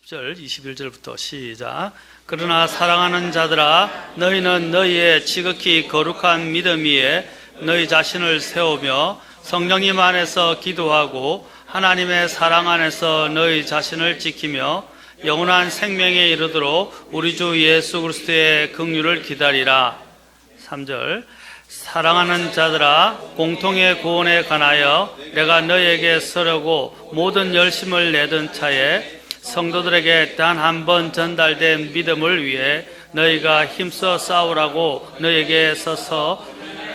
10절 21절부터 시작. 그러나 사랑하는 자들아, 너희는 너희의 지극히 거룩한 믿음 위에 너희 자신을 세우며 성령님 안에서 기도하고 하나님의 사랑 안에서 너희 자신을 지키며 영원한 생명에 이르도록 우리 주 예수 그리스도의 긍휼을 기다리라. 3절. 사랑하는 자들아, 공통의 구원에 관하여 내가 너희에게 서려고 모든 열심을 내던 차에 성도들에게 단 한 번 전달된 믿음을 위해 너희가 힘써 싸우라고 너희에게 서서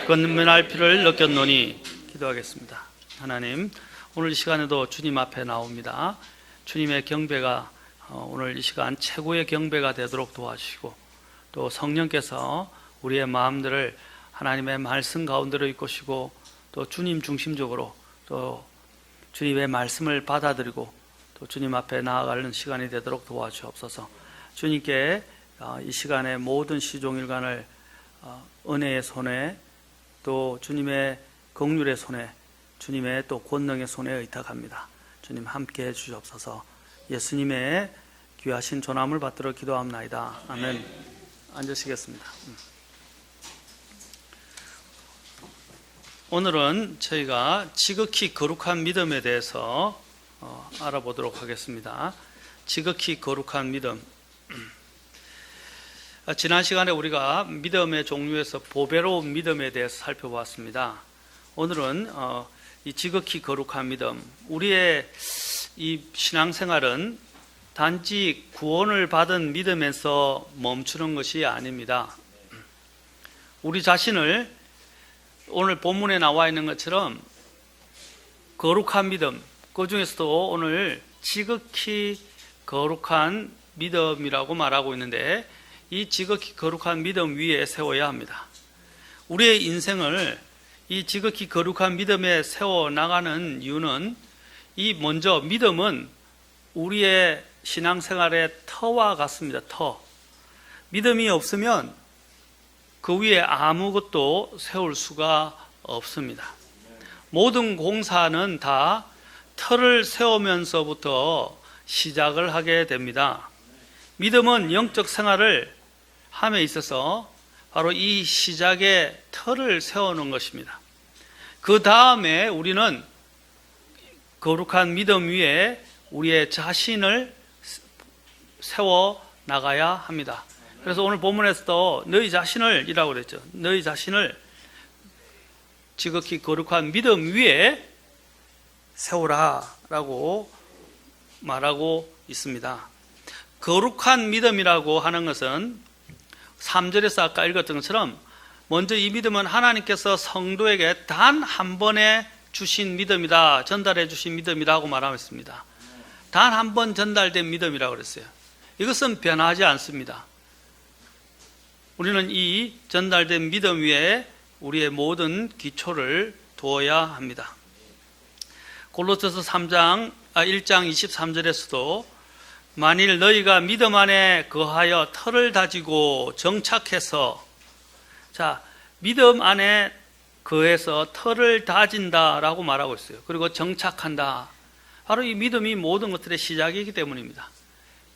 권면할 필요를 느꼈노니. 기도하겠습니다. 하나님, 오늘 이 시간에도 주님 앞에 나옵니다. 주님의 경배가 오늘 이 시간 최고의 경배가 되도록 도와주시고, 또 성령께서 우리의 마음들을 하나님의 말씀 가운데로 이끄시고, 또 주님 중심적으로 또 주님의 말씀을 받아들이고 또 주님 앞에 나아가는 시간이 되도록 도와주옵소서. 주님께 이 시간에 모든 시종일관을 은혜의 손에, 또 주님의 긍휼의 손에, 주님의 또 권능의 손에 의탁합니다. 주님 함께 해주시옵소서. 예수님의 귀하신 존함을 받들어 기도합나이다. 아멘. 앉으시겠습니다. 오늘은 저희가 지극히 거룩한 믿음에 대해서 알아보도록 하겠습니다. 지극히 거룩한 믿음. 지난 시간에 우리가 믿음의 종류에서 보배로운 믿음에 대해서 살펴보았습니다. 오늘은 이 지극히 거룩한 믿음, 우리의 이 신앙생활은 단지 구원을 받은 믿음에서 멈추는 것이 아닙니다. 우리 자신을 오늘 본문에 나와 있는 것처럼 거룩한 믿음, 그 중에서도 오늘 지극히 거룩한 믿음이라고 말하고 있는데, 이 지극히 거룩한 믿음 위에 세워야 합니다. 우리의 인생을 이 지극히 거룩한 믿음에 세워나가는 이유는, 이 먼저 믿음은 우리의 신앙생활의 터와 같습니다. 터. 믿음이 없으면 그 위에 아무것도 세울 수가 없습니다. 모든 공사는 다 터를 세우면서부터 시작을 하게 됩니다. 믿음은 영적 생활을 함에 있어서 바로 이 시작의 터를 세우는 것입니다. 그 다음에 우리는 거룩한 믿음 위에 우리의 자신을 세워 나가야 합니다. 그래서 오늘 본문에서도 너희 자신을 이라고 그랬죠. 너희 자신을 지극히 거룩한 믿음 위에 세우라 라고 말하고 있습니다. 거룩한 믿음이라고 하는 것은 3절에서 아까 읽었던 것처럼 먼저 이 믿음은 하나님께서 성도에게 단 한 번에 주신 믿음이다, 전달해 주신 믿음이라고 말하고 있습니다. 단 한 번 전달된 믿음이라고 그랬어요. 이것은 변하지 않습니다. 우리는 이 전달된 믿음 위에 우리의 모든 기초를 두어야 합니다. 골로새서 1장 23절에서도 만일 너희가 믿음 안에 거하여 터를 다지고 정착해서, 자, 믿음 안에 거해서 터를 다진다라고 말하고 있어요. 그리고 정착한다. 바로 이 믿음이 모든 것들의 시작이기 때문입니다.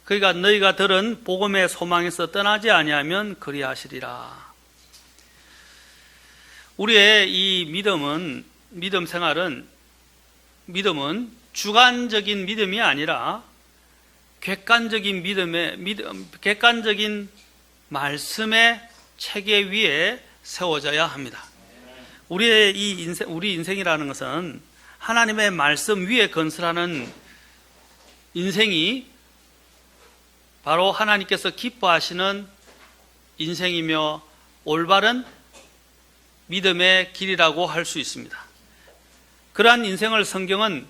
그러니까 너희가 들은 복음의 소망에서 떠나지 아니하면 그리하시리라. 우리의 이 믿음 생활은, 믿음은 주관적인 믿음이 아니라 객관적인 객관적인 말씀의 체계 위에 세워져야 합니다. 우리 인생이라는 것은 하나님의 말씀 위에 건설하는 인생이 바로 하나님께서 기뻐하시는 인생이며 올바른 믿음의 길이라고 할 수 있습니다. 그러한 인생을 성경은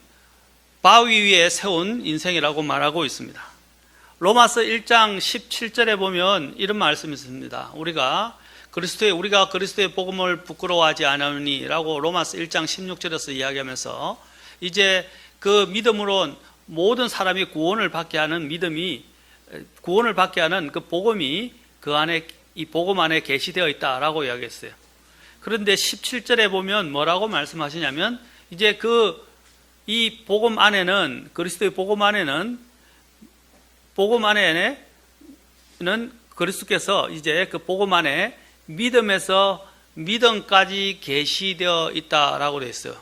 바위 위에 세운 인생이라고 말하고 있습니다. 로마서 1장 17절에 보면 이런 말씀이 있습니다. 우리가 그리스도의 복음을 부끄러워하지 않으니 라고 로마서 1장 16절에서 이야기하면서, 이제 그 믿음으로 모든 사람이 구원을 받게 하는 그 복음이 그 안에, 이 복음 안에 계시되어 있다라고 이야기했어요. 그런데 17절에 보면 뭐라고 말씀하시냐면, 이제 이 복음 안에는, 그리스도의 복음 안에는 복음 안에는 그리스도께서 이제 그 복음 안에 믿음에서 믿음까지 계시되어 있다라고 되어 있어요.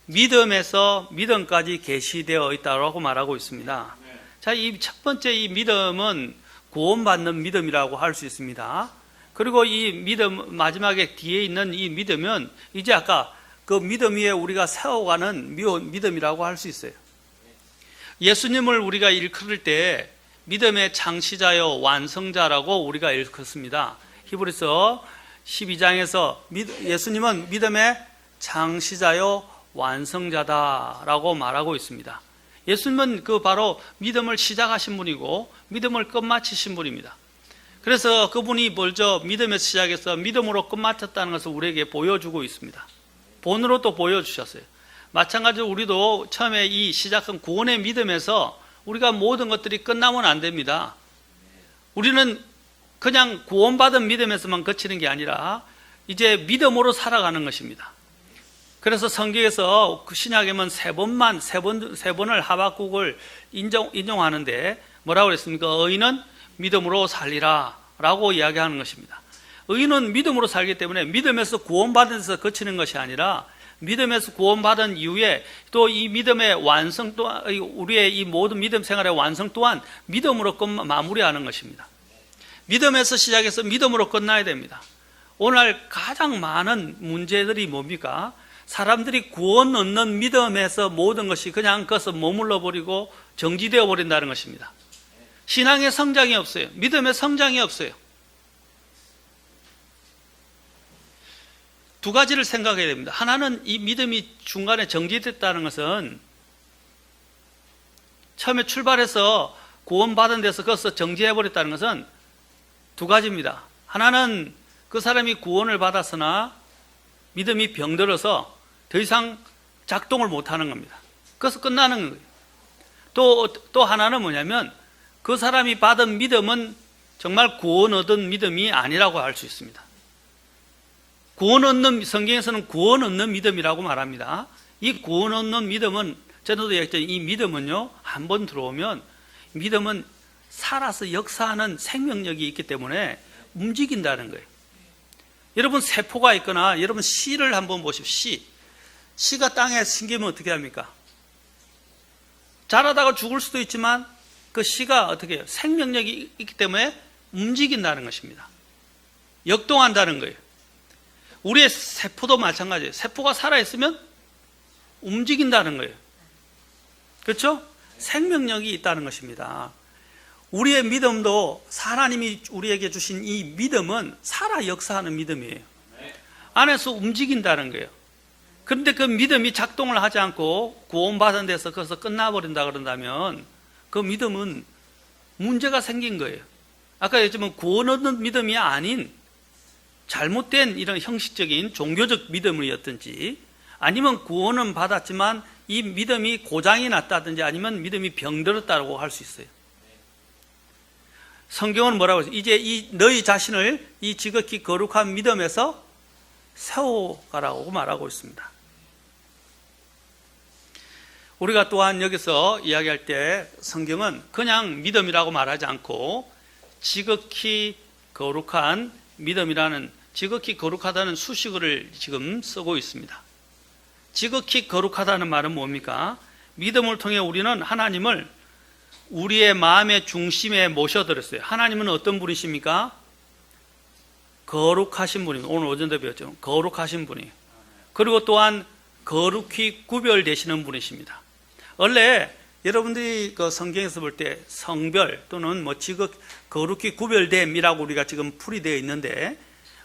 믿음에서 믿음까지 계시되어 있다라고 말하고 있습니다. 자, 이 첫 번째 이 믿음은 구원받는 믿음이라고 할 수 있습니다. 그리고 이 믿음 마지막에 뒤에 있는 이 믿음은 이제 아까 그 믿음 위에 우리가 세워가는 믿음이라고 할 수 있어요. 예수님을 우리가 일컬을 때 믿음의 창시자요 완성자라고 우리가 일컫습니다. 히브리서 12장에서 예수님은 믿음의 창시자요 완성자다라고 말하고 있습니다. 예수님은 그 바로 믿음을 시작하신 분이고 믿음을 끝마치신 분입니다. 그래서 그분이 먼저 믿음에서 시작해서 믿음으로 끝마쳤다는 것을 우리에게 보여주고 있습니다. 본으로 또 보여주셨어요. 마찬가지로 우리도 처음에 이 시작한 구원의 믿음에서 우리가 모든 것들이 끝나면 안 됩니다. 우리는 그냥 구원받은 믿음에서만 그치는 게 아니라 이제 믿음으로 살아가는 것입니다. 그래서 성경에서 그 신약에만 세 번을 하박국을 인용하는데 뭐라고 그랬습니까? 의인은 믿음으로 살리라 라고 이야기하는 것입니다. 의인은 믿음으로 살기 때문에 믿음에서 구원받은 데서 그치는 것이 아니라 믿음에서 구원받은 이후에 또 이 믿음의 완성 또한 우리의 이 모든 믿음 생활의 완성 또한 믿음으로 마무리하는 것입니다. 믿음에서 시작해서 믿음으로 끝나야 됩니다. 오늘 가장 많은 문제들이 뭡니까? 사람들이 구원 얻는 믿음에서 모든 것이 그냥 그것을 머물러 버리고 정지되어 버린다는 것입니다. 신앙의 성장이 없어요. 믿음의 성장이 없어요. 두 가지를 생각해야 됩니다. 하나는 이 믿음이 중간에 정지됐다는 것은 처음에 출발해서 구원받은 데서 그것을 정지해버렸다는 것은 두 가지입니다. 하나는 그 사람이 구원을 받았으나 믿음이 병들어서 더 이상 작동을 못하는 겁니다. 그래서 끝나는 거예요. 또 하나는 뭐냐면 그 사람이 받은 믿음은 정말 구원 얻은 믿음이 아니라고 할 수 있습니다. 성경에서는 구원 얻는 믿음이라고 말합니다. 이 구원 얻는 믿음은 전에도 얘기했죠. 이 믿음은요, 한번 들어오면 믿음은 살아서 역사하는 생명력이 있기 때문에 움직인다는 거예요. 여러분 세포가 있거나 여러분 씨를 한번 보십시오. 씨가 땅에 심기면 어떻게 합니까? 자라다가 죽을 수도 있지만 그 씨가 어떻게 해요? 생명력이 있기 때문에 움직인다는 것입니다. 역동한다는 거예요. 우리의 세포도 마찬가지예요. 세포가 살아있으면 움직인다는 거예요. 그렇죠? 생명력이 있다는 것입니다. 우리의 믿음도 하나님이 우리에게 주신 이 믿음은 살아 역사하는 믿음이에요. 안에서 움직인다는 거예요. 그런데 그 믿음이 작동을 하지 않고 구원받은 데서 거기서 끝나버린다 그런다면 그 믿음은 문제가 생긴 거예요. 아까 얘기했지만 구원 얻는 믿음이 아닌 잘못된 이런 형식적인 종교적 믿음이었든지 아니면 구원은 받았지만 이 믿음이 고장이 났다든지 아니면 믿음이 병들었다고 할 수 있어요. 성경은 뭐라고 했어요? 이제 너희 자신을 이 지극히 거룩한 믿음에서 세워가라고 말하고 있습니다. 우리가 또한 여기서 이야기할 때 성경은 그냥 믿음이라고 말하지 않고 지극히 거룩한 믿음이라는 지극히 거룩하다는 수식어를 지금 쓰고 있습니다. 지극히 거룩하다는 말은 뭡니까? 믿음을 통해 우리는 하나님을 우리의 마음의 중심에 모셔드렸어요. 하나님은 어떤 분이십니까? 거룩하신 분입니다. 오늘 오전에 배웠죠. 거룩하신 분이에요. 그리고 또한 거룩히 구별되시는 분이십니다. 원래 여러분들이 그 성경에서 볼 때 성별 또는 지극 거룩히 구별됨이라고 우리가 지금 풀이되어 있는데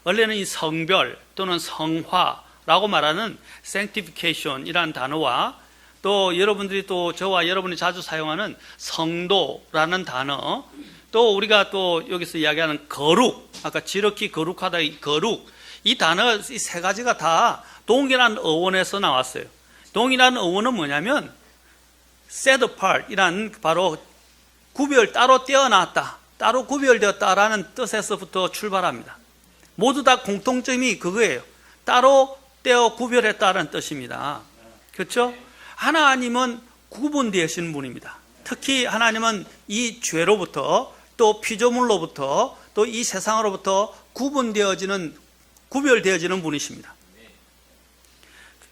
원래는 이 성별 또는 성화라고 말하는 sanctification이라는 단어와 또 여러분들이 또 저와 여러분이 자주 사용하는 성도라는 단어 또 우리가 또 여기서 이야기하는 거룩 아까 지극히 거룩하다 이 거룩 이 단어 이 세 가지가 다 동일한 어원에서 나왔어요. 동일한 어원은 뭐냐면 set apart 이란 바로 따로 떼어놨다 따로 구별되었다라는 뜻에서부터 출발합니다. 모두 다 공통점이 그거예요. 따로 떼어 구별했다는 뜻입니다. 그렇죠? 하나님은 구분되신 분입니다. 특히 하나님은 이 죄로부터 또 피조물로부터 또 이 세상으로부터 구별되어지는 분이십니다.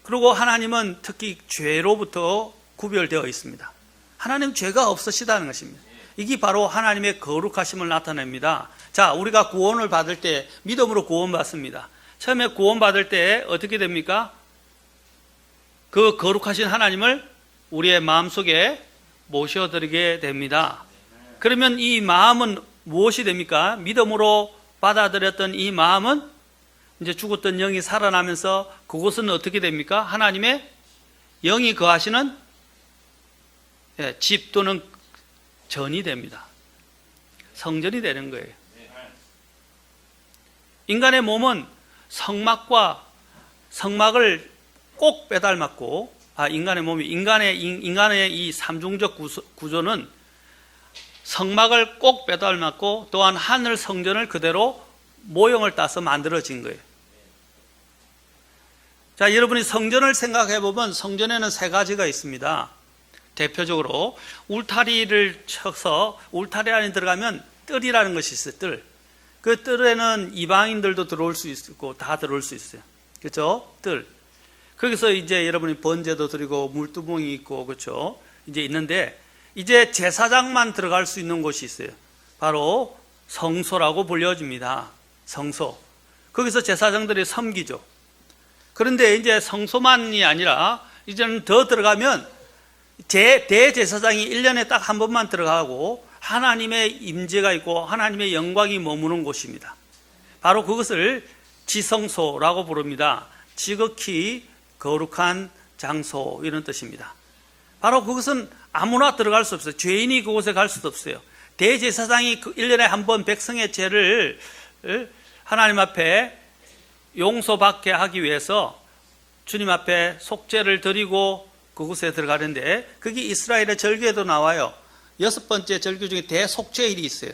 그리고 하나님은 특히 죄로부터 구별되어 있습니다. 하나님 죄가 없으시다는 것입니다. 이게 바로 하나님의 거룩하심을 나타냅니다. 자, 우리가 구원을 받을 때 믿음으로 구원받습니다. 처음에 구원받을 때 어떻게 됩니까? 그 거룩하신 하나님을 우리의 마음속에 모셔드리게 됩니다. 그러면 이 마음은 무엇이 됩니까? 믿음으로 받아들였던 이 마음은 이제 죽었던 영이 살아나면서 그곳은 어떻게 됩니까? 하나님의 영이 거하시는 집 또는 전이 됩니다. 성전이 되는 거예요. 인간의 몸은 성막을 꼭 빼닮았고, 인간의 이 삼중적 구조는 성막을 꼭 빼닮았고, 또한 하늘 성전을 그대로 모형을 따서 만들어진 거예요. 자, 여러분이 성전을 생각해 보면 성전에는 세 가지가 있습니다. 대표적으로 울타리를 쳐서 울타리 안에 들어가면 뜰이라는 것이 있어요. 뜰. 그 뜰에는 이방인들도 들어올 수 있고 다 들어올 수 있어요. 그렇죠? 뜰. 거기서 이제 여러분이 번제도 드리고 물두멍이 있고 그렇죠? 이제 있는데 이제 제사장만 들어갈 수 있는 곳이 있어요. 바로 성소라고 불려집니다. 성소. 거기서 제사장들이 섬기죠. 그런데 이제 성소만이 아니라 이제는 더 들어가면 대제사장이 1년에 딱 한 번만 들어가고 하나님의 임재가 있고 하나님의 영광이 머무는 곳입니다. 바로 그것을 지성소라고 부릅니다. 지극히 거룩한 장소 이런 뜻입니다. 바로 그것은 아무나 들어갈 수 없어요. 죄인이 그곳에 갈 수도 없어요. 대제사장이 1년에 한 번 백성의 죄를 하나님 앞에 용서받게 하기 위해서 주님 앞에 속죄를 드리고 그곳에 들어가는데 그게 이스라엘의 절기에도 나와요. 6번째 절기 중에 대속죄일이 있어요.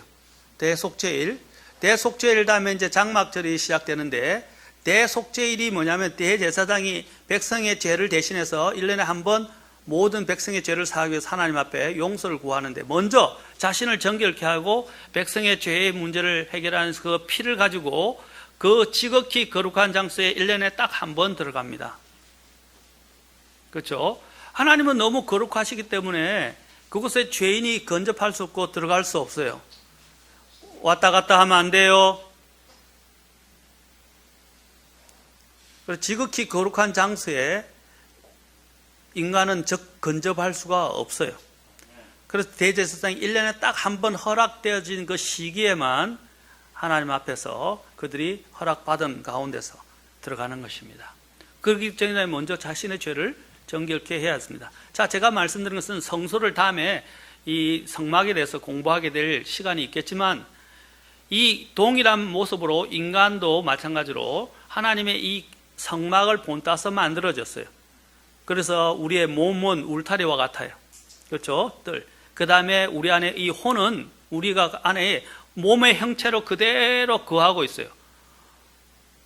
대속죄일. 대속죄일 다음에 이제 장막절이 시작되는데 대속죄일이 뭐냐면 대제사장이 백성의 죄를 대신해서 1년에 한 번 모든 백성의 죄를 사하기 위해서 하나님 앞에 용서를 구하는데 먼저 자신을 정결케 하고 백성의 죄의 문제를 해결하는 그 피를 가지고 그 지극히 거룩한 장소에 1년에 딱 한 번 들어갑니다. 그렇죠? 하나님은 너무 거룩하시기 때문에 그곳에 죄인이 근접할 수 없고 들어갈 수 없어요. 왔다 갔다 하면 안 돼요. 그래서 지극히 거룩한 장소에 인간은 근접할 수가 없어요. 그래서 대제사장이 1년에 딱 한 번 허락되어진 그 시기에만 하나님 앞에서 그들이 허락받은 가운데서 들어가는 것입니다. 그렇기 전에 먼저 자신의 죄를 정결케 해야 합니다. 자, 제가 말씀드린 것은 성소를 다음에 이 성막에 대해서 공부하게 될 시간이 있겠지만 이 동일한 모습으로 인간도 마찬가지로 하나님의 이 성막을 본따서 만들어졌어요. 그래서 우리의 몸은 울타리와 같아요. 그렇죠? 뜰. 그 다음에 우리 안에 이 혼은 우리가 안에 몸의 형체로 그대로 거하고 있어요.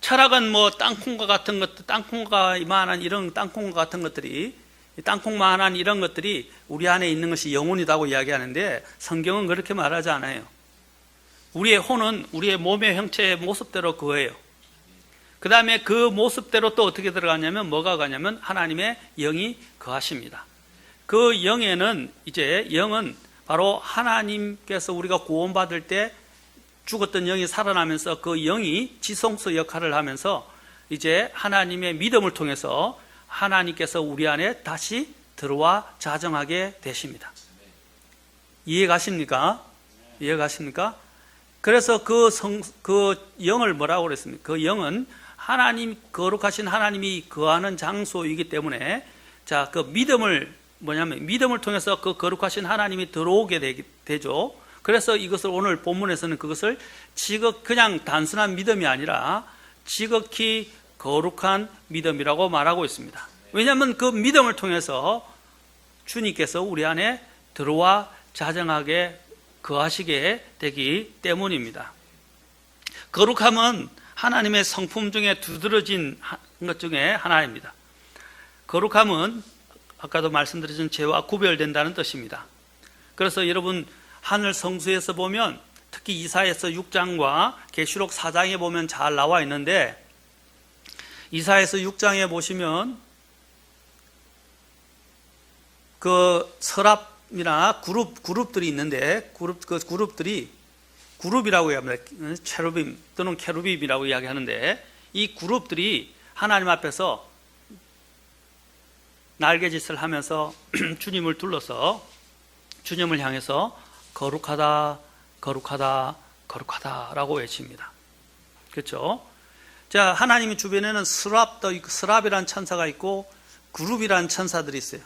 철학은 뭐 땅콩과 같은 것들, 땅콩과 이만한 이런 땅콩과 같은 것들이, 땅콩만한 이런 것들이 우리 안에 있는 것이 영혼이라고 이야기하는데 성경은 그렇게 말하지 않아요. 우리의 혼은 우리의 몸의 형체의 모습대로 거해요. 그 다음에 그 모습대로 또 어떻게 들어가냐면 뭐가 가냐면 하나님의 영이 거하십니다. 그 영에는 이제 영은 바로 하나님께서 우리가 구원받을 때 죽었던 영이 살아나면서 그 영이 지성소 역할을 하면서 이제 하나님의 믿음을 통해서 하나님께서 우리 안에 다시 들어와 자정하게 되십니다. 이해가십니까? 이해가십니까? 그래서 그 영을 뭐라고 그랬습니까? 그 영은 거룩하신 하나님이 거하는 장소이기 때문에 자, 그 믿음을 통해서 그 거룩하신 하나님이 들어오게 되죠. 그래서 이것을 오늘 본문에서는 그것을 그냥 단순한 믿음이 아니라 지극히 거룩한 믿음이라고 말하고 있습니다. 왜냐하면 그 믿음을 통해서 주님께서 우리 안에 들어와 자정하게 거하시게 되기 때문입니다. 거룩함은 하나님의 성품 중에 두드러진 것 중에 하나입니다. 거룩함은 아까도 말씀드린 죄와 구별된다는 뜻입니다. 그래서 여러분 하늘 성수에서 보면 특히 이사야서 6장과 계시록 4장에 보면 잘 나와 있는데, 이사야서 6장에 보시면 그 서랍이나 그룹들이 있는데, 그룹들이 그룹이라고 합니다. 체루빔 또는 케루빔이라고 이야기하는데, 이 그룹들이 하나님 앞에서 날개짓을 하면서 주님을 둘러서 주님을 향해서 거룩하다, 거룩하다, 거룩하다라고 외칩니다. 그렇죠? 자, 하나님의 주변에는 스랍이라는 천사가 있고 그룹이라는 천사들이 있어요.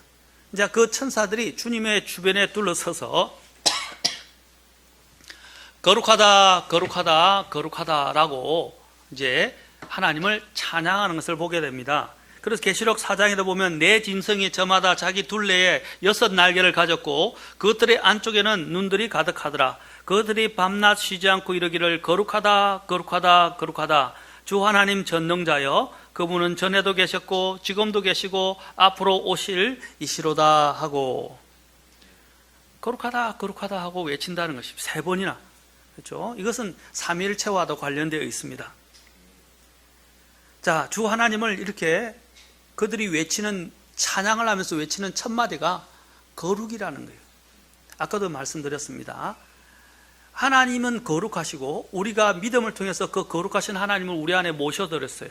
이제 그 천사들이 주님의 주변에 둘러서서 거룩하다, 거룩하다, 거룩하다라고 이제 하나님을 찬양하는 것을 보게 됩니다. 그래서 계시록 4장에도 보면 네 짐승이 저마다 자기 둘레에 6 날개를 가졌고 그것들의 안쪽에는 눈들이 가득하더라. 그들이 밤낮 쉬지 않고 이르기를 거룩하다, 거룩하다, 거룩하다. 주 하나님 전능자여, 그분은 전에도 계셨고 지금도 계시고 앞으로 오실 이시로다 하고, 거룩하다, 거룩하다 하고 외친다는 것입니다. 3번이나. 그렇죠? 이것은 삼위일체와도 관련되어 있습니다. 자, 주 하나님을 이렇게 그들이 외치는, 찬양을 하면서 외치는 첫 마디가 거룩이라는 거예요. 아까도 말씀드렸습니다. 하나님은 거룩하시고 우리가 믿음을 통해서 그 거룩하신 하나님을 우리 안에 모셔드렸어요.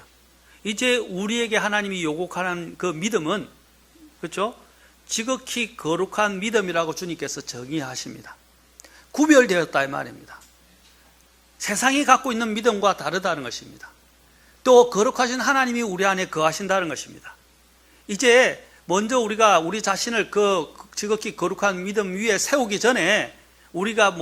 이제 우리에게 하나님이 요구하는 그 믿음은, 그렇죠? 지극히 거룩한 믿음이라고 주님께서 정의하십니다. 구별되었다 이 말입니다. 세상이 갖고 있는 믿음과 다르다는 것입니다. 또 거룩하신 하나님이 우리 안에 거하신다는 것입니다. 이제 먼저 우리가 우리 자신을 그 지극히 거룩한 믿음 위에 세우기 전에, 우리가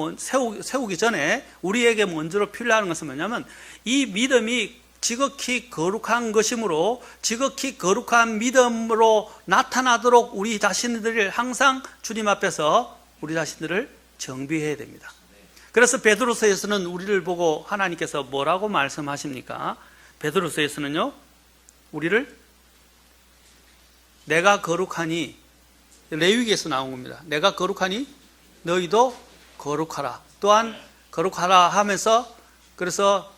세우기 전에 우리에게 먼저 필요한 것은 뭐냐면, 이 믿음이 지극히 거룩한 것이므로 지극히 거룩한 믿음으로 나타나도록 우리 자신들을 항상 주님 앞에서 우리 자신들을 정비해야 됩니다. 그래서 베드로서에서는 우리를 보고 하나님께서 뭐라고 말씀하십니까? 베드로서에서는요, 우리를 내가 거룩하니, 레위기에서 나온 겁니다. 내가 거룩하니 너희도 거룩하라. 또한 거룩하라 하면서, 그래서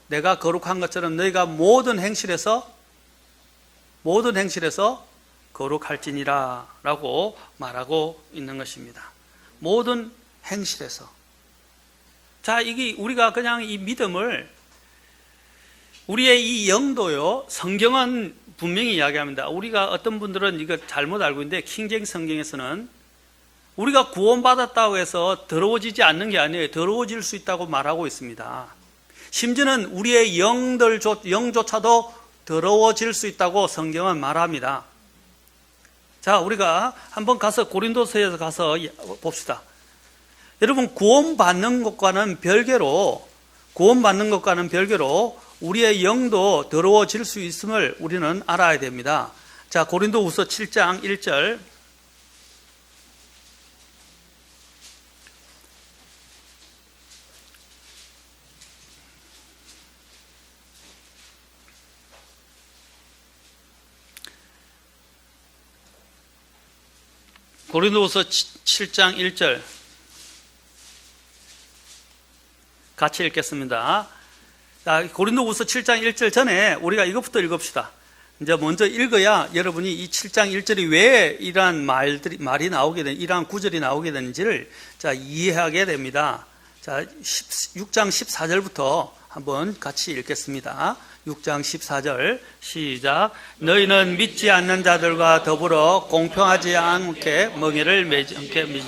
내가 거룩한 것처럼 너희가 모든 행실에서 거룩할지니라 라고 말하고 있는 것입니다. 모든 행실에서. 자, 이게 우리가 그냥 이 믿음을, 우리의 이 영도요, 성경은 분명히 이야기합니다. 우리가 어떤 분들은 이거 잘못 알고 있는데, 킹제임스 성경에서는 우리가 구원받았다고 해서 더러워지지 않는 게 아니에요. 더러워질 수 있다고 말하고 있습니다. 심지어는 우리의 영조차도 더러워질 수 있다고 성경은 말합니다. 자, 우리가 한번 가서 고린도서에 가서 봅시다. 여러분, 구원받는 것과는 별개로 우리의 영도 더러워질 수 있음을 우리는 알아야 됩니다. 자, 고린도후서 7장 1절. 고린도후서 7장 1절 같이 읽겠습니다. 자, 고린도후서 7장 1절 전에 우리가 이것부터 읽읍시다. 이제 먼저 읽어야 여러분이 이 7장 1절이 왜 이러한 말이 나오게 된, 이러한 구절이 나오게 되는지를 자, 이해하게 됩니다. 자, 6장 14절부터 한번 같이 읽겠습니다. 6장 14절 시작. 너희는 믿지 않는 자들과 더불어 공평하지 않게 멍에를 매지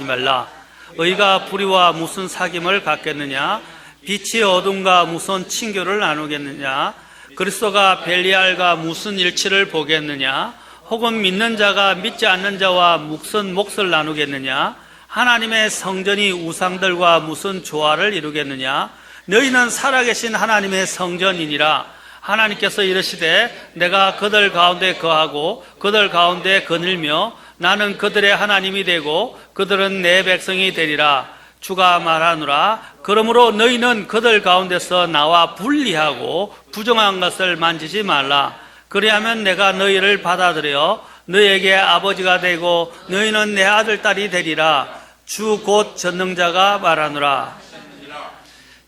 말라. 의가 불의와 무슨 사귐을 갖겠느냐? 빛이 어둠과 무슨 친교를 나누겠느냐? 그리스도가 벨리알과 무슨 일치를 보겠느냐? 혹은 믿는 자가 믿지 않는 자와 무슨 몫을 나누겠느냐? 하나님의 성전이 우상들과 무슨 조화를 이루겠느냐? 너희는 살아계신 하나님의 성전이니라. 하나님께서 이르시되 내가 그들 가운데 거하고 그들 가운데 거닐며 나는 그들의 하나님이 되고 그들은 내 백성이 되리라. 주가 말하노라. 그러므로 너희는 그들 가운데서 나와 분리하고 부정한 것을 만지지 말라. 그리하면 내가 너희를 받아들여 너희에게 아버지가 되고 너희는 내 아들 딸이 되리라. 주 곧 전능자가 말하노라.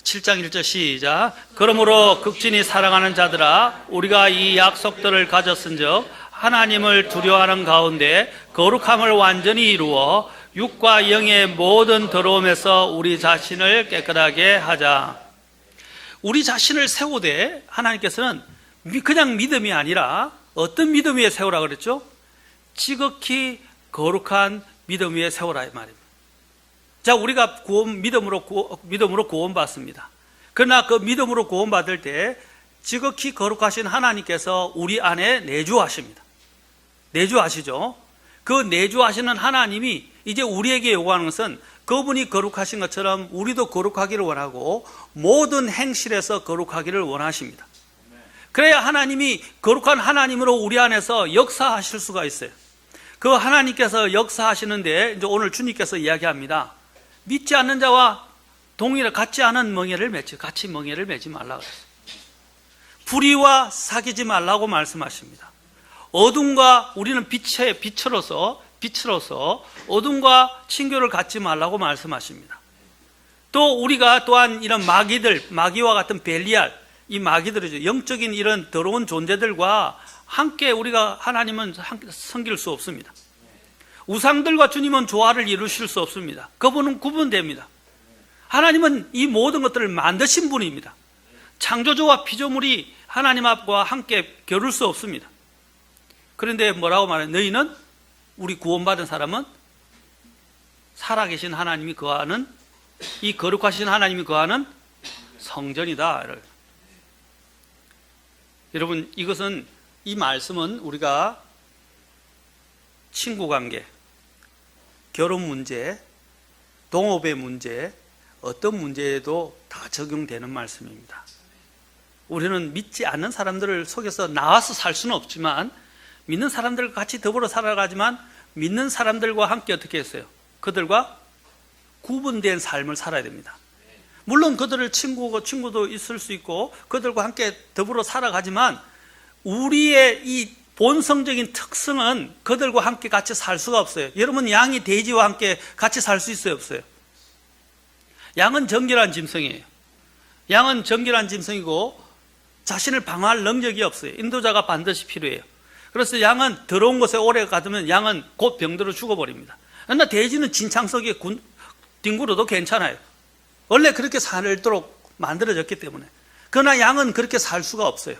7장 1절 시작. 그러므로 극진히 사랑하는 자들아, 우리가 이 약속들을 가졌은즉 하나님을 두려워하는 가운데 거룩함을 완전히 이루어 육과 영의 모든 더러움에서 우리 자신을 깨끗하게 하자. 우리 자신을 세우되 하나님께서는 그냥 믿음이 아니라 어떤 믿음 위에 세우라 그랬죠? 지극히 거룩한 믿음 위에 세우라 이 말입니다. 자, 우리가 믿음으로 구원받습니다. 그러나 그 믿음으로 구원받을 때 지극히 거룩하신 하나님께서 우리 안에 내주하십니다. 내주하시죠. 그 내주하시는 하나님이 이제 우리에게 요구하는 것은 그분이 거룩하신 것처럼 우리도 거룩하기를 원하고 모든 행실에서 거룩하기를 원하십니다. 그래야 하나님이 거룩한 하나님으로 우리 안에서 역사하실 수가 있어요. 그 하나님께서 역사하시는데 이제 오늘 주님께서 이야기합니다. 믿지 않는 자와 같지 않은 멍에를 맺지, 같이 멍에를 매지 말라 그랬어요. 불의와 사귀지 말라고 말씀하십니다. 어둠과 우리는 빛으로서 어둠과 친교를 갖지 말라고 말씀하십니다. 또 우리가 또한 이런 마귀와 같은 벨리알, 이 마귀들이죠. 영적인 이런 더러운 존재들과 함께 우리가 하나님은 섬길 수 없습니다. 우상들과 주님은 조화를 이루실 수 없습니다. 그분은 구분됩니다. 하나님은 이 모든 것들을 만드신 분입니다. 창조주와 피조물이 하나님 앞과 함께 겨룰 수 없습니다. 그런데 뭐라고 말해요? 너희는, 우리 구원받은 사람은 살아계신 하나님이 거하는, 이 거룩하신 하나님이 거하는 성전이다. 여러분, 이 말씀은 우리가 친구관계, 결혼 문제, 동업의 문제, 어떤 문제에도 다 적용되는 말씀입니다. 우리는 믿지 않는 사람들을 속에서 나와서 살 수는 없지만, 믿는 사람들과 같이 더불어 살아가지만 믿는 사람들과 함께 어떻게 했어요? 그들과 구분된 삶을 살아야 됩니다. 물론 그들을 친구도 있을 수 있고 그들과 함께 더불어 살아가지만 우리의 이 본성적인 특성은 그들과 함께 같이 살 수가 없어요. 여러분, 양이 돼지와 함께 같이 살 수 있어요, 없어요? 양은 정결한 짐승이에요. 양은 정결한 짐승이고 자신을 방어할 능력이 없어요. 인도자가 반드시 필요해요. 그래서 양은 더러운 곳에 오래 가두면 양은 곧 병들어 죽어버립니다. 그러나 돼지는 진창 속에 뒹굴어도 괜찮아요. 원래 그렇게 살도록 만들어졌기 때문에. 그러나 양은 그렇게 살 수가 없어요.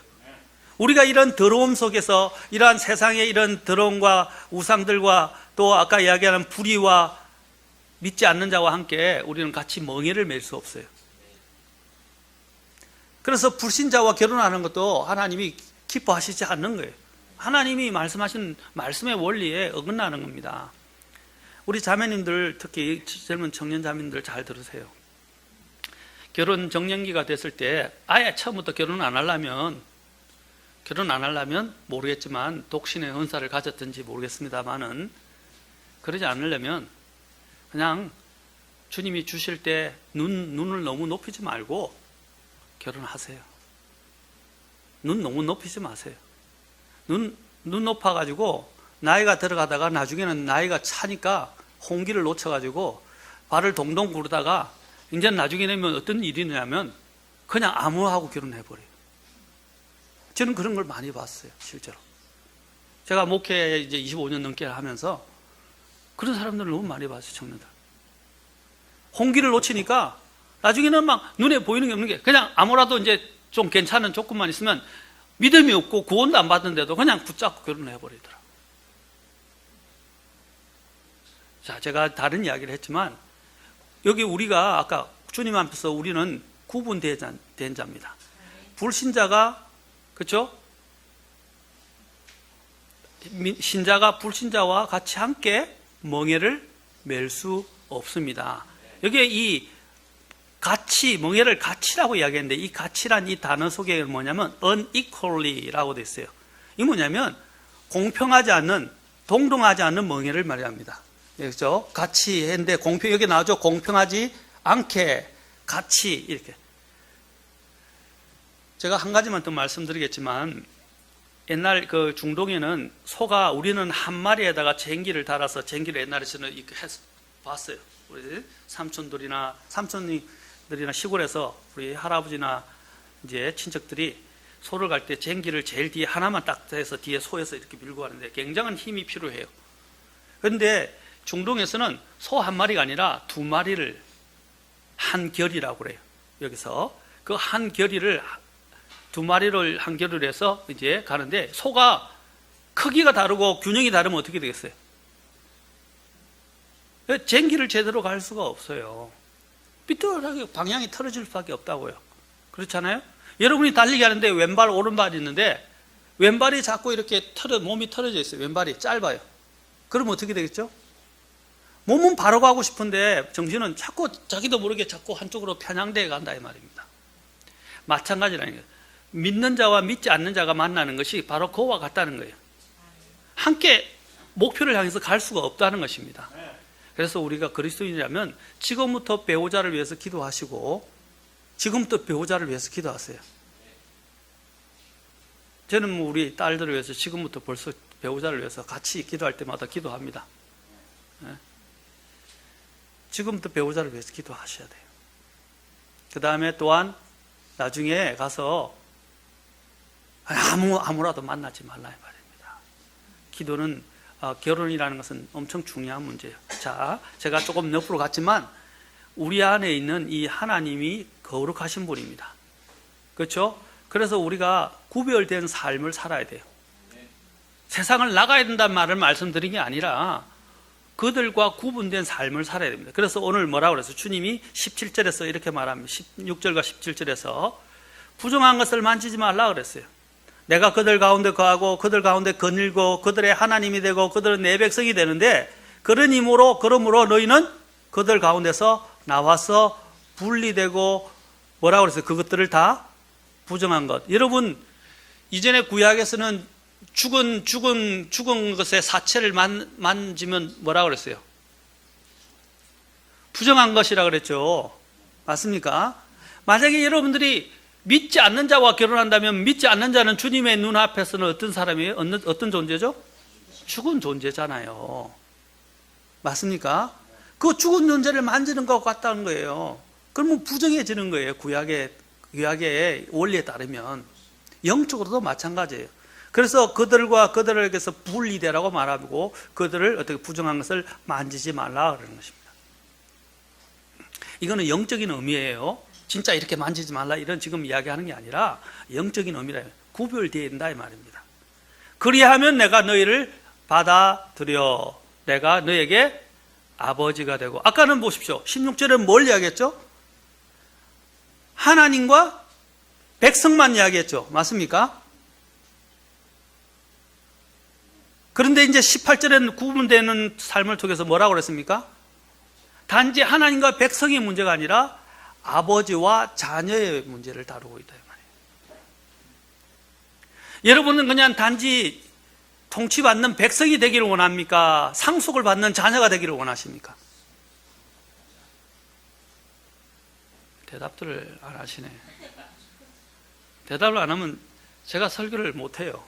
우리가 이런 더러움 속에서 이러한 세상의 이런 더러움과 우상들과 또 아까 이야기하는 불의와 믿지 않는 자와 함께 우리는 같이 멍에를 맬 수 없어요. 그래서 불신자와 결혼하는 것도 하나님이 기뻐하시지 않는 거예요. 하나님이 말씀하신 말씀의 원리에 어긋나는 겁니다. 우리 자매님들, 특히 젊은 청년 자매님들 잘 들으세요. 결혼 정년기가 됐을 때 아예 처음부터 결혼 안 하려면 모르겠지만 독신의 은사를 가졌든지 모르겠습니다만은 그러지 않으려면 그냥 주님이 주실 때 눈을 너무 높이지 말고 결혼하세요. 눈 너무 높이지 마세요. 눈 높아가지고 나이가 들어가다가 나중에는 나이가 차니까 홍기를 놓쳐가지고 발을 동동 구르다가 이제 나중에 되면 어떤 일이 있냐면 그냥 아무하고 결혼해버려요. 저는 그런 걸 많이 봤어요, 실제로. 제가 목회 이제 25년 넘게 하면서 그런 사람들을 너무 많이 봤어요, 청년들. 홍기를 놓치니까 나중에는 막 눈에 보이는 게 없는 게 그냥 아무라도 이제 좀 괜찮은 조건만 있으면 믿음이 없고 구원도 안 받는데도 그냥 붙잡고 결혼을 해버리더라. 자, 제가 다른 이야기를 했지만 여기 우리가 아까 주님 앞에서 우리는 구분된 자입니다. 불신자가, 그렇죠? 신자가 불신자와 같이 함께 멍에를 맬 수 없습니다. 여기에 이 가치, 멍에를 가치라고 이야기했는데 이 가치란 이 단어 속에 뭐냐면 unequally라고 되어 있어요. 이 뭐냐면 공평하지 않는, 동등하지 않는 멍에를 말합니다. 그렇죠? 가치 했는데 여기 나오죠? 공평하지 않게, 가치, 이렇게. 제가 한 가지만 더 말씀드리겠지만 옛날 그 중동에는 소가, 우리는 한 마리에다가 쟁기를 달아서 쟁기를 옛날에 저는 봤어요. 우리 삼촌들이나 시골에서 우리 할아버지나 이제 친척들이 소를 갈 때 쟁기를 제일 뒤에 하나만 딱 해서 뒤에 소에서 이렇게 밀고 가는데 굉장한 힘이 필요해요. 그런데 중동에서는 소 한 마리가 아니라 두 마리를 한 결이라고 그래요. 여기서 그 한 결이를 두 마리를 한 결을 해서 이제 가는데 소가 크기가 다르고 균형이 다르면 어떻게 되겠어요? 쟁기를 제대로 갈 수가 없어요. 삐뚤하게 방향이 틀어질 수밖에 없다고요. 그렇잖아요? 여러분이 달리기 하는데 왼발 오른발이 있는데 왼발이 자꾸 이렇게 몸이 틀어져 있어요. 왼발이 짧아요. 그러면 어떻게 되겠죠? 몸은 바로 가고 싶은데 정신은 자꾸 자기도 모르게 자꾸 한쪽으로 편향되어 간다 이 말입니다. 마찬가지라는 거예요. 믿는 자와 믿지 않는 자가 만나는 것이 바로 그와 같다는 거예요. 함께 목표를 향해서 갈 수가 없다는 것입니다. 그래서 우리가 그리스도인이라면 지금부터 배우자를 위해서 기도하시고 지금부터 배우자를 위해서 기도하세요. 저는 뭐 우리 딸들을 위해서 지금부터 벌써 배우자를 위해서 같이 기도할 때마다 기도합니다. 지금부터 배우자를 위해서 기도하셔야 돼요. 그 다음에 또한 나중에 가서 아무라도 만나지 말라 이 말입니다. 기도는 결혼이라는 것은 엄청 중요한 문제예요. 자, 제가 조금 옆으로 갔지만 우리 안에 있는 이 하나님이 거룩하신 분입니다. 그렇죠? 그래서 우리가 구별된 삶을 살아야 돼요. 세상을 나가야 된다는 말을 말씀드린 게 아니라 그들과 구분된 삶을 살아야 됩니다. 그래서 오늘 뭐라고 그랬어요? 주님이 17절에서 이렇게 말합니다. 16절과 17절에서 부정한 것을 만지지 말라 그랬어요. 내가 그들 가운데 거하고 그들 가운데 거닐고 그들의 하나님이 되고 그들은 내 백성이 되는데 그러므로 너희는 그들 가운데서 나와서 분리되고 뭐라고 그랬어요? 그것들을 다 부정한 것. 여러분 이전에 구약에서는 죽은 것의 사체를 만지면 뭐라고 그랬어요? 부정한 것이라 그랬죠. 맞습니까? 만약에 여러분들이 믿지 않는 자와 결혼한다면 믿지 않는 자는 주님의 눈앞에서는 어떤 사람이에요? 어떤 존재죠? 죽은 존재잖아요. 맞습니까? 그 죽은 존재를 만지는 것 같다는 거예요. 그러면 부정해지는 거예요. 구약의 원리에 따르면. 영적으로도 마찬가지예요. 그래서 그들에게서 분리되라고 말하고 그들을 어떻게 부정한 것을 만지지 말라 그러는 것입니다. 이거는 영적인 의미예요. 진짜 이렇게 만지지 말라 이런 지금 이야기하는 게 아니라 영적인 의미라 구별되어야 된다 이 말입니다. 그리하면 내가 너희를 받아들여 내가 너에게 아버지가 되고 아까는 보십시오. 16절은 뭘 이야기했죠? 하나님과 백성만 이야기했죠. 맞습니까? 그런데 이제 18절에는 구분되는 삶을 통해서 뭐라고 그랬습니까? 단지 하나님과 백성의 문제가 아니라 아버지와 자녀의 문제를 다루고 있다 이 말이에요. 여러분은 그냥 단지 통치받는 백성이 되기를 원합니까? 상속을 받는 자녀가 되기를 원하십니까? 대답들을 안 하시네. 대답을 안 하면 제가 설교를 못해요.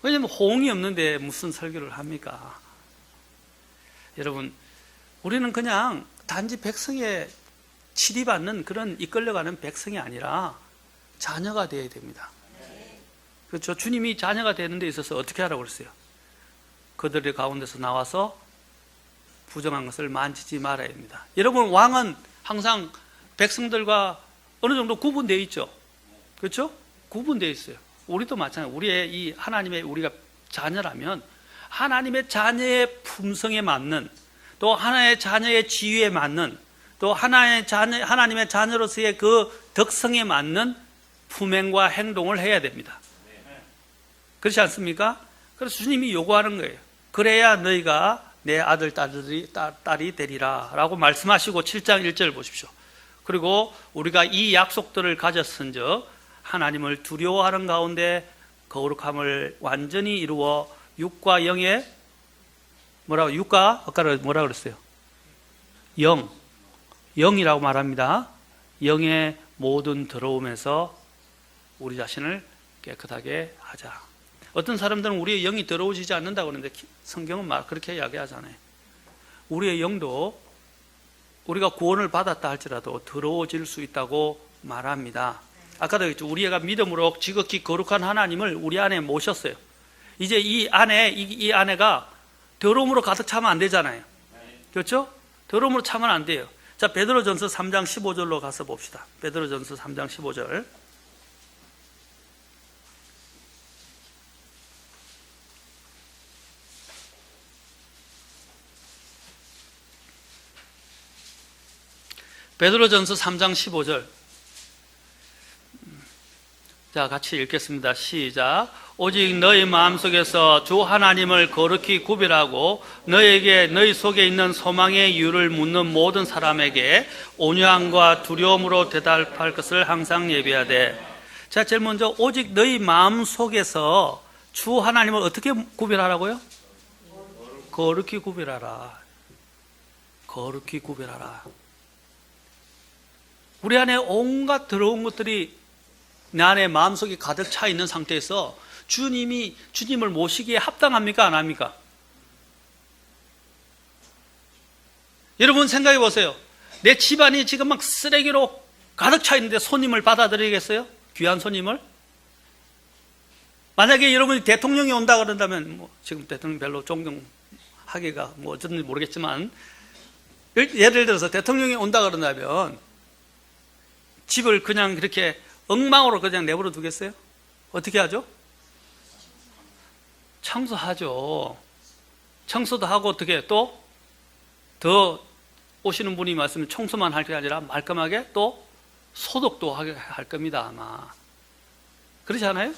왜냐면 호응이 없는데 무슨 설교를 합니까? 여러분 우리는 그냥 단지 백성에 치리받는 그런 이끌려가는 백성이 아니라 자녀가 되어야 됩니다. 그렇죠? 주님이 자녀가 되는 데 있어서 어떻게 하라고 그랬어요? 그들의 가운데서 나와서 부정한 것을 만지지 말아야 합니다. 여러분 왕은 항상 백성들과 어느 정도 구분되어 있죠. 그렇죠? 구분되어 있어요. 우리도 마찬가지예요. 우리의 이 하나님의 우리가 자녀라면 하나님의 자녀의 품성에 맞는 또 하나의 자녀의 지위에 맞는 또 하나님의 자녀로서의 그 덕성에 맞는 품행과 행동을 해야 됩니다. 그렇지 않습니까? 그래서 주님이 요구하는 거예요. 그래야 너희가 내 아들 딸이 되리라 라고 말씀하시고 7장 1절 보십시오. 그리고 우리가 이 약속들을 가졌은즉 하나님을 두려워하는 가운데 거룩함을 완전히 이루어 육과 영의 육과 아까 뭐라 그랬어요? 영이라고 말합니다. 영의 모든 더러움에서 우리 자신을 깨끗하게 하자. 어떤 사람들은 우리의 영이 더러워지지 않는다고 그러는데 성경은 그렇게 이야기하잖아요. 우리의 영도 우리가 구원을 받았다 할지라도 더러워질 수 있다고 말합니다. 아까도 그랬죠. 우리가 믿음으로 지극히 거룩한 하나님을 우리 안에 모셨어요. 이제 이 안에가 더러움으로 가득 차면 안 되잖아요. 그렇죠? 더러움으로 차면 안 돼요. 자, 베드로전서 3장 15절로 가서 봅시다. 베드로전서 3장 15절. 베드로전서 3장 15절. 자, 같이 읽겠습니다. 시작. 오직 너희 마음속에서 주 하나님을 거룩히 구별하고 너에게 너희 속에 있는 소망의 이유를 묻는 모든 사람에게 온유함과 두려움으로 대답할 것을 항상 예비하되. 자, 제일 먼저 오직 너희 마음속에서 주 하나님을 어떻게 구별하라고요? 거룩히 구별하라. 거룩히 구별하라. 우리 안에 온갖 더러운 것들이 내 안에 마음속에 가득 차 있는 상태에서 주님을 모시기에 합당합니까? 안 합니까? 여러분 생각해 보세요. 내 집안이 지금 막 쓰레기로 가득 차 있는데 손님을 받아들이겠어요? 귀한 손님을? 만약에 여러분이 대통령이 온다 그런다면, 지금 대통령 별로 존경하기가 어쩐지 모르겠지만, 예를 들어서 대통령이 온다 그런다면 집을 그냥 그렇게 엉망으로 그냥 내버려 두겠어요? 어떻게 하죠? 청소하죠. 청소도 하고 어떻게 또 더 오시는 분이 말씀은 청소만 할 게 아니라 말끔하게 또 소독도 할 겁니다, 아마. 그렇지 않아요?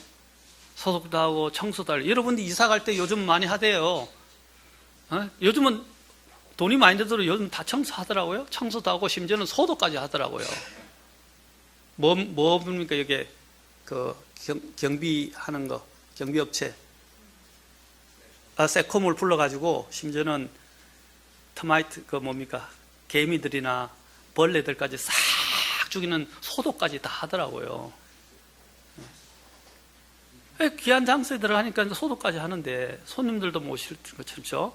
소독도 하고 청소도 하고. 여러분들 이사 갈 때 요즘 많이 하대요. 요즘은 돈이 많이 들도록 요즘 다 청소하더라고요. 청소도 하고 심지어는 소독까지 하더라고요. 뭡니까, 이게, 경비하는 거, 경비업체. 세콤을 불러가지고, 심지어는 터마이트, 개미들이나 벌레들까지 싹 죽이는 소독까지 다 하더라고요. 귀한 장소에 들어가니까 소독까지 하는데, 손님들도 모실 것처럼.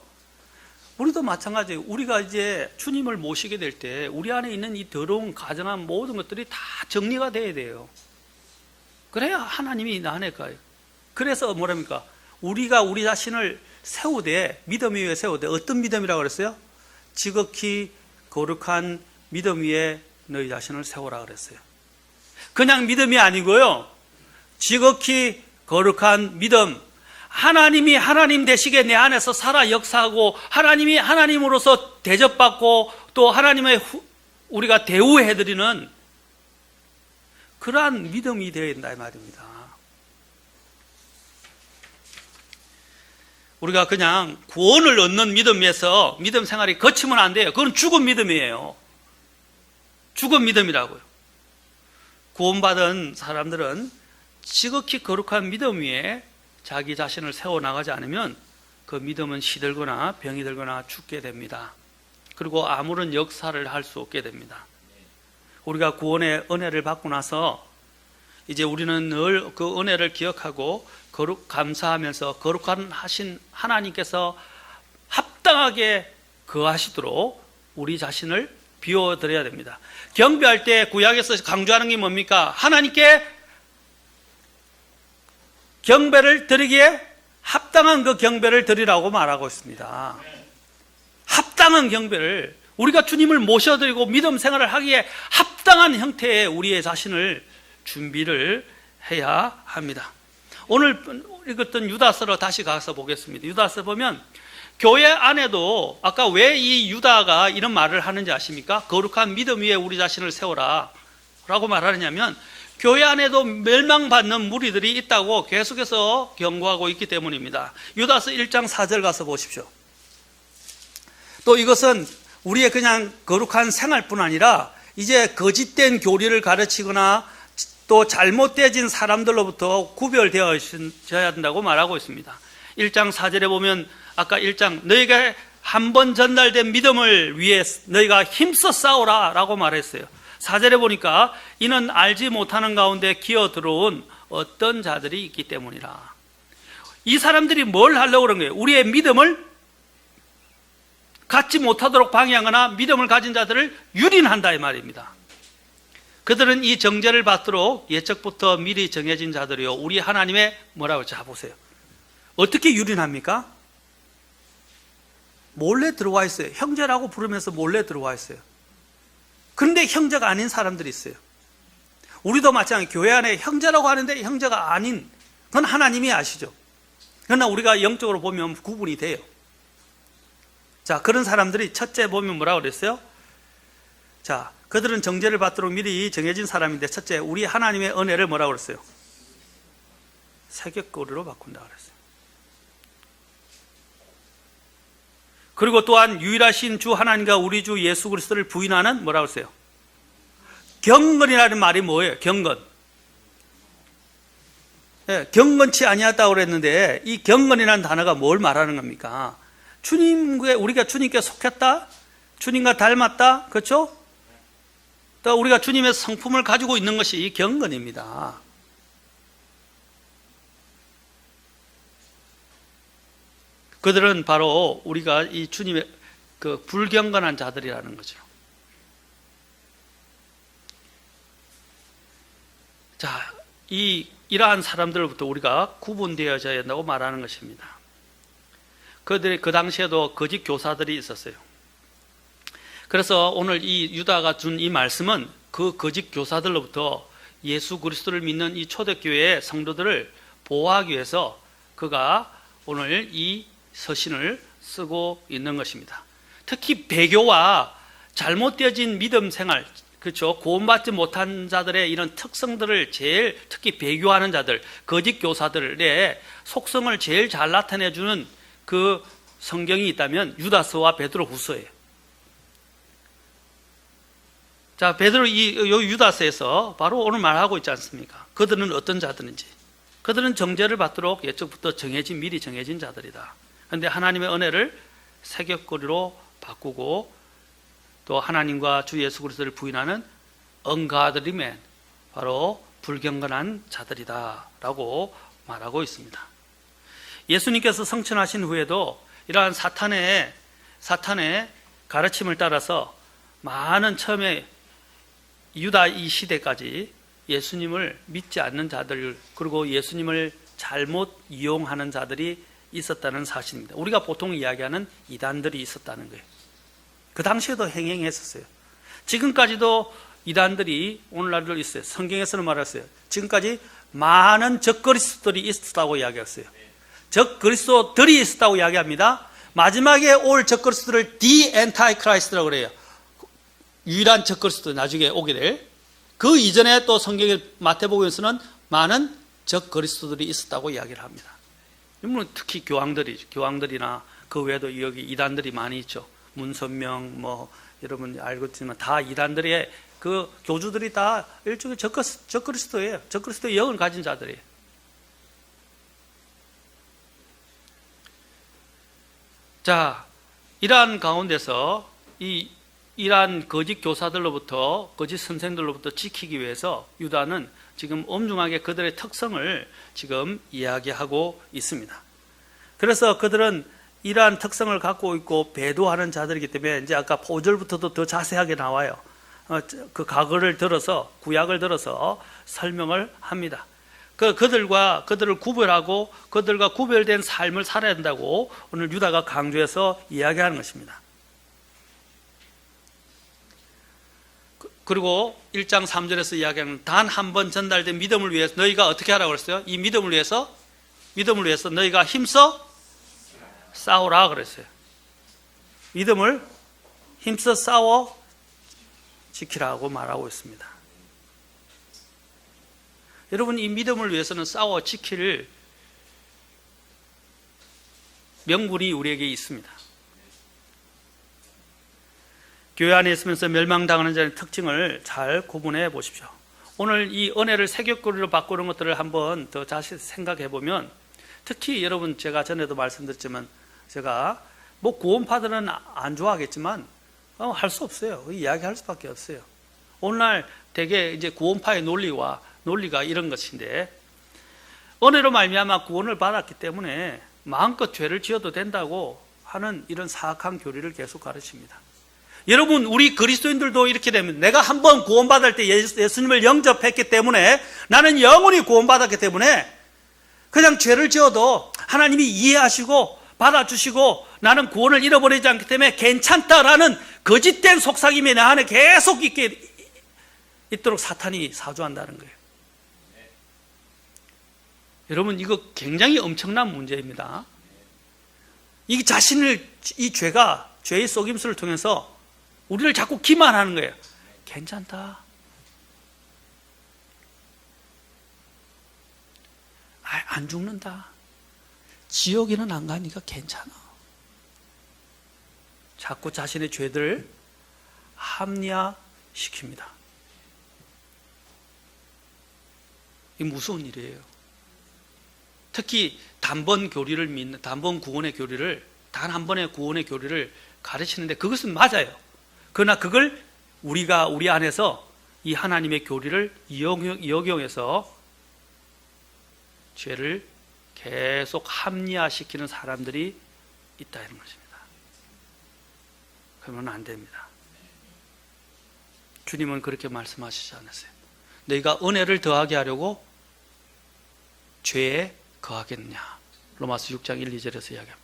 우리도 마찬가지예요. 우리가 이제 주님을 모시게 될 때 우리 안에 있는 이 더러운 가증한 모든 것들이 다 정리가 돼야 돼요. 그래야 하나님이 나 안에 가요. 그래서 뭐랍니까? 우리가 우리 자신을 세우되, 믿음 위에 세우되, 어떤 믿음이라고 그랬어요? 지극히 거룩한 믿음 위에 너희 자신을 세우라 그랬어요. 그냥 믿음이 아니고요, 지극히 거룩한 믿음. 하나님이 하나님 되시게 내 안에서 살아 역사하고, 하나님이 하나님으로서 대접받고, 또 하나님의 우리가 대우해드리는 그러한 믿음이 되어야 된다 이 말입니다. 우리가 그냥 구원을 얻는 믿음에서 믿음 생활이 거치면 안 돼요. 그건 죽은 믿음이에요. 죽은 믿음이라고요. 구원받은 사람들은 지극히 거룩한 믿음 위에 자기 자신을 세워나가지 않으면 그 믿음은 시들거나 병이 들거나 죽게 됩니다. 그리고 아무런 역사를 할 수 없게 됩니다. 우리가 구원의 은혜를 받고 나서 이제 우리는 늘 그 은혜를 기억하고 감사하면서 거룩한 하신 하나님께서 합당하게 거하시도록 우리 자신을 비워드려야 됩니다. 경배할 때 구약에서 강조하는 게 뭡니까? 하나님께 경배를 드리기에 합당한 그 경배를 드리라고 말하고 있습니다. 합당한 경배를, 우리가 주님을 모셔드리고 믿음 생활을 하기에 합당한 형태의 우리의 자신을 준비를 해야 합니다. 오늘 읽었던 유다서로 다시 가서 보겠습니다. 유다서 보면 교회 안에도 아까 왜 이 유다가 이런 말을 하는지 아십니까? 거룩한 믿음 위에 우리 자신을 세워라 라고 말하느냐면, 교회 안에도 멸망받는 무리들이 있다고 계속해서 경고하고 있기 때문입니다. 유다서 1장 4절 가서 보십시오. 또 이것은 우리의 그냥 거룩한 생활뿐 아니라 이제 거짓된 교리를 가르치거나 또 잘못되어진 사람들로부터 구별되어야 된다고 말하고 있습니다. 1장 4절에 보면 아까 1장 너희가 한 번 전달된 믿음을 위해 너희가 힘써 싸우라 라고 말했어요. 4절에 보니까 이는 알지 못하는 가운데 기어 들어온 어떤 자들이 있기 때문이라. 이 사람들이 뭘 하려고 그런 거예요? 우리의 믿음을 갖지 못하도록 방해하거나 믿음을 가진 자들을 유린한다 이 말입니다. 그들은 이 정죄를 받도록 예적부터 미리 정해진 자들이요, 우리 하나님의 뭐라고, 자 보세요. 어떻게 유린합니까? 몰래 들어와 있어요. 형제라고 부르면서 몰래 들어와 있어요. 그런데 형제가 아닌 사람들이 있어요. 우리도 마찬가지, 교회 안에 형제라고 하는데 형제가 아닌, 그건 하나님이 아시죠. 그러나 우리가 영적으로 보면 구분이 돼요. 자, 그런 사람들이 첫째 보면 뭐라고 그랬어요? 자, 그들은 정죄를 받도록 미리 정해진 사람인데, 첫째, 우리 하나님의 은혜를 뭐라고 그랬어요? 세격거리로 바꾼다고 그랬어요. 그리고 또한 유일하신 주 하나님과 우리 주 예수 그리스도를 부인하는 뭐라고 했어요? 경건이라는 말이 뭐예요? 경건. 네, 경건치 아니었다고 그랬는데, 이 경건이라는 단어가 뭘 말하는 겁니까? 우리가 주님께 속했다? 주님과 닮았다? 그렇죠? 또 우리가 주님의 성품을 가지고 있는 것이 이 경건입니다. 그들은 바로 우리가 이 주님의 그 불경건한 자들이라는 거죠. 자, 이러한 사람들로부터 우리가 구분되어져야 한다고 말하는 것입니다. 그들이 그 당시에도 거짓 교사들이 있었어요. 그래서 오늘 이 유다가 준 이 말씀은 그 거짓 교사들로부터 예수 그리스도를 믿는 이 초대교회의 성도들을 보호하기 위해서 그가 오늘 이 서신을 쓰고 있는 것입니다. 특히 배교와 잘못되어진 믿음 생활, 그렇죠, 구원받지 못한 자들의 이런 특성들을 제일, 특히 배교하는 자들, 거짓 교사들의 속성을 제일 잘 나타내주는 그 성경이 있다면 유다서와 베드로후서예요. 자, 베드로 이 유다서에서 바로 오늘 말하고 있지 않습니까? 그들은 어떤 자들인지. 그들은 정죄를 받도록 예적부터 미리 정해진 자들이다. 그런데 하나님의 은혜를 세격거리로 바꾸고 또 하나님과 주 예수 그리스도를 부인하는 ungodly, 바로 불경건한 자들이다 라고 말하고 있습니다. 예수님께서 성천하신 후에도 이러한 사탄의 가르침을 따라서 많은, 처음에 유다 이 시대까지 예수님을 믿지 않는 자들, 그리고 예수님을 잘못 이용하는 자들이 있었다는 사실입니다. 우리가 보통 이야기하는 이단들이 있었다는 거예요. 그 당시에도 행행했었어요. 지금까지도 이단들이 오늘날도 있어요. 성경에서는 말했어요. 지금까지 많은 적그리스도들이 있었다고 이야기했어요. 적그리스도들이 있었다고 이야기합니다. 마지막에 올 적그리스도를 The Antichrist라고 그래요. 유일한 적그리스도 나중에 오게 될. 그 이전에 또 성경의 마태복음에서는 많은 적그리스도들이 있었다고 이야기를 합니다. 물론 특히 교황들이나 그 외에도 여기 이단들이 많이 있죠. 문선명, 여러분 알고 있지만 다 이단들의 그 교주들이 다 일종의 적그리스도예요. 적그리스도의 영을 가진 자들이에요. 자, 이러한 가운데서 이러한 거짓 교사들로부터, 거짓 선생들로부터 지키기 위해서 유다는 지금 엄중하게 그들의 특성을 지금 이야기하고 있습니다. 그래서 그들은 이러한 특성을 갖고 있고 배도하는 자들이기 때문에 이제 아까 5절부터도 더 자세하게 나와요. 그 과거를 들어서, 구약을 들어서 설명을 합니다. 그들을 구별하고 그들과 구별된 삶을 살아야 한다고 오늘 유다가 강조해서 이야기하는 것입니다. 그리고 1장 3절에서 이야기하는 단 한 번 전달된 믿음을 위해서 너희가 어떻게 하라고 그랬어요? 이 믿음을 위해서 너희가 힘써 싸우라 그랬어요. 믿음을 힘써 싸워 지키라고 말하고 있습니다. 여러분, 이 믿음을 위해서는 싸워 지킬 명분이 우리에게 있습니다. 교회 안에 있으면서 멸망당하는 자의 특징을 잘 구분해 보십시오. 오늘 이 은혜를 세격거리로 바꾸는 것들을 한번 더 자세히 생각해 보면, 특히 여러분, 제가 전에도 말씀드렸지만, 제가 구원파들은 안 좋아하겠지만 할 수 없어요. 이야기할 수밖에 없어요. 오늘날 되게 이제 구원파의 논리가 이런 것인데, 은혜로 말미암아 구원을 받았기 때문에 마음껏 죄를 지어도 된다고 하는 이런 사악한 교리를 계속 가르칩니다. 여러분, 우리 그리스도인들도 이렇게 되면 내가 한번 구원받을 때 예수님을 영접했기 때문에 나는 영원히 구원받았기 때문에 그냥 죄를 지어도 하나님이 이해하시고 받아주시고 나는 구원을 잃어버리지 않기 때문에 괜찮다라는 거짓된 속삭임이 내 안에 계속 있도록 사탄이 사주한다는 거예요. 여러분, 이거 굉장히 엄청난 문제입니다. 이 자신을, 이 죄가, 죄의 속임수를 통해서 우리를 자꾸 기만하는 거예요. 괜찮다. 안 죽는다. 지옥에는 안 가니까 괜찮아. 자꾸 자신의 죄들을 합리화시킵니다. 이게 무서운 일이에요. 특히 단번 교리를 믿는, 단번 구원의 교리를, 단 한 번의 구원의 교리를 가르치는데 그것은 맞아요. 그러나 그걸 우리가 우리 안에서 이 하나님의 교리를 이용해서 죄를 계속 합리화시키는 사람들이 있다는 것입니다. 그러면 안 됩니다. 주님은 그렇게 말씀하시지 않았어요. 너희가 은혜를 더하게 하려고 죄에 거하겠냐. 로마서 6장 1, 2절에서 이야기합니다.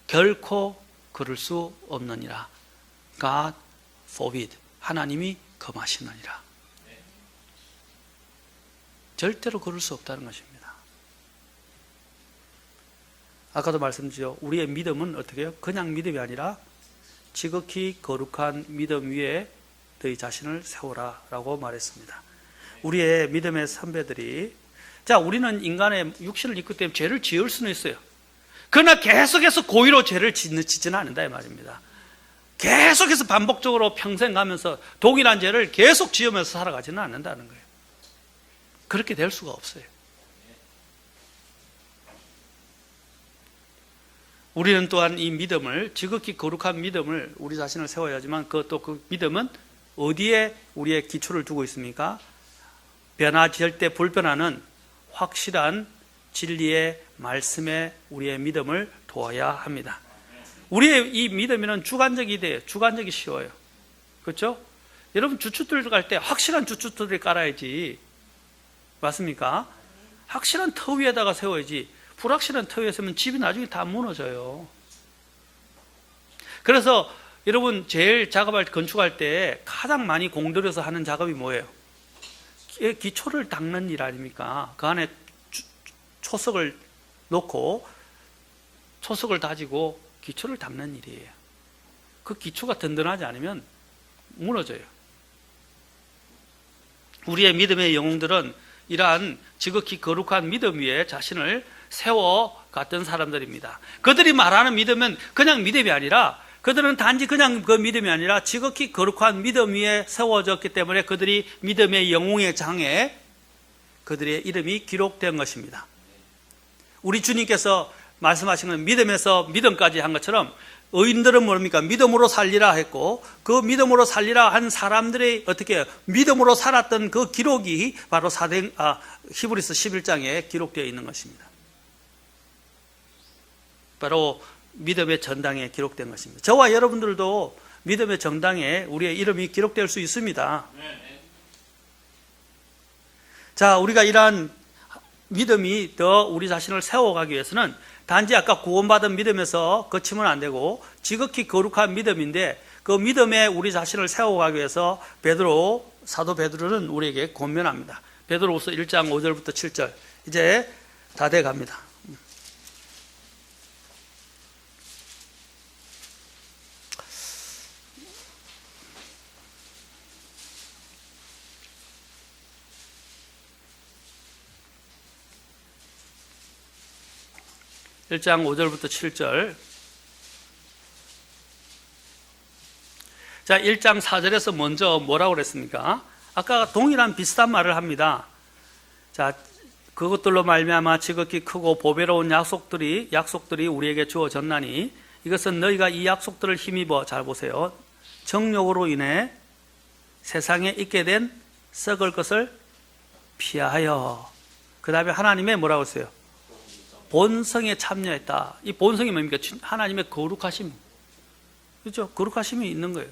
결코 그럴 수 없느니라. God forbid. 하나님이 금하시느니라. 절대로 그럴 수 없다는 것입니다. 아까도 말씀드렸죠. 우리의 믿음은 어떻게 해요? 그냥 믿음이 아니라 지극히 거룩한 믿음 위에 너희 자신을 세워라 라고 말했습니다. 우리의 믿음의 선배들이, 자, 우리는 인간의 육신을 입기 때문에 죄를 지을 수는 있어요. 그러나 계속해서 고의로 죄를 짓지는 않는다 이 말입니다. 계속해서 반복적으로 평생 가면서 독일한 죄를 계속 지으면서 살아가지는 않는다는 거예요. 그렇게 될 수가 없어요. 우리는 또한 이 믿음을, 지극히 거룩한 믿음을 우리 자신을 세워야 하지만 그 믿음은 어디에 우리의 기초를 두고 있습니까? 변화될 때 불변하는 확실한 진리의 말씀에 우리의 믿음을 두어야 합니다. 우리의 이 믿음에는 주관적이 돼요. 주관적이 쉬워요. 그렇죠? 여러분, 주춧돌 갈 때 확실한 주춧돌을 깔아야지. 맞습니까? 확실한 터 위에다가 세워야지. 불확실한 터 위에 세우면 집이 나중에 다 무너져요. 그래서 여러분, 제일 건축할 때 가장 많이 공들여서 하는 작업이 뭐예요? 기초를 닦는 일 아닙니까? 그 안에 초석을 놓고 초석을 다지고 기초를 닦는 일이에요. 그 기초가 든든하지 않으면 무너져요. 우리의 믿음의 영웅들은 이러한 지극히 거룩한 믿음 위에 자신을 세워갔던 사람들입니다. 그들이 말하는 믿음은 그냥 믿음이 아니라, 그들은 단지 그냥 그 믿음이 아니라 지극히 거룩한 믿음 위에 세워졌기 때문에 그들이 믿음의 영웅의 장에 그들의 이름이 기록된 것입니다. 우리 주님께서 말씀하신 건 믿음에서 믿음까지 한 것처럼 의인들은 뭡니까? 믿음으로 살리라 했고, 그 믿음으로 살리라 한 사람들의 어떻게 믿음으로 살았던 그 기록이 바로 히브리서 11장에 기록되어 있는 것입니다. 바로 믿음의 전당에 기록된 것입니다. 저와 여러분들도 믿음의 전당에 우리의 이름이 기록될 수 있습니다. 자, 우리가 이러한 믿음이 더 우리 자신을 세워가기 위해서는 단지 아까 구원받은 믿음에서 그치면 안 되고 지극히 거룩한 믿음인데, 그 믿음에 우리 자신을 세워가기 위해서 사도 베드로는 우리에게 권면합니다. 베드로후서 1장 5절부터 7절 이제 다 돼갑니다. 1장 5절부터 7절. 자, 1장 4절에서 먼저 뭐라고 그랬습니까? 아까 동일한 비슷한 말을 합니다. 자, 그것들로 말미암아 지극히 크고 보배로운 약속들이 우리에게 주어졌나니 이것은 너희가 이 약속들을 힘입어, 잘 보세요, 정욕으로 인해 세상에 있게 된 썩을 것을 피하여 그 다음에 하나님의 뭐라고 했어요? 본성에 참여했다. 이 본성이 뭡니까? 하나님의 거룩하심. 그렇죠? 거룩하심이 있는 거예요.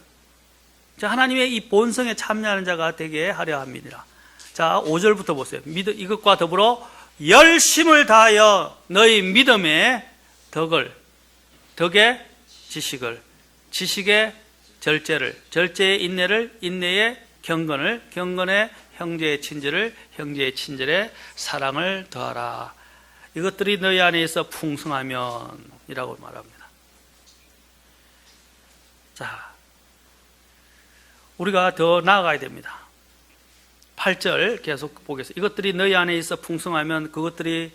자, 하나님의 이 본성에 참여하는 자가 되게 하려 합니다. 자, 5절부터 보세요. 이것과 더불어 열심을 다하여 너희 믿음의 덕의 지식을, 지식의 절제를, 절제의 인내를, 인내의 경건을, 경건의 형제의 친절을, 형제의 친절에 사랑을 더하라. 이것들이 너희 안에 있어 풍성하면 이라고 말합니다. 자, 우리가 더 나아가야 됩니다. 8절 계속 보겠습니다. 이것들이 너희 안에 있어 풍성하면 그것들이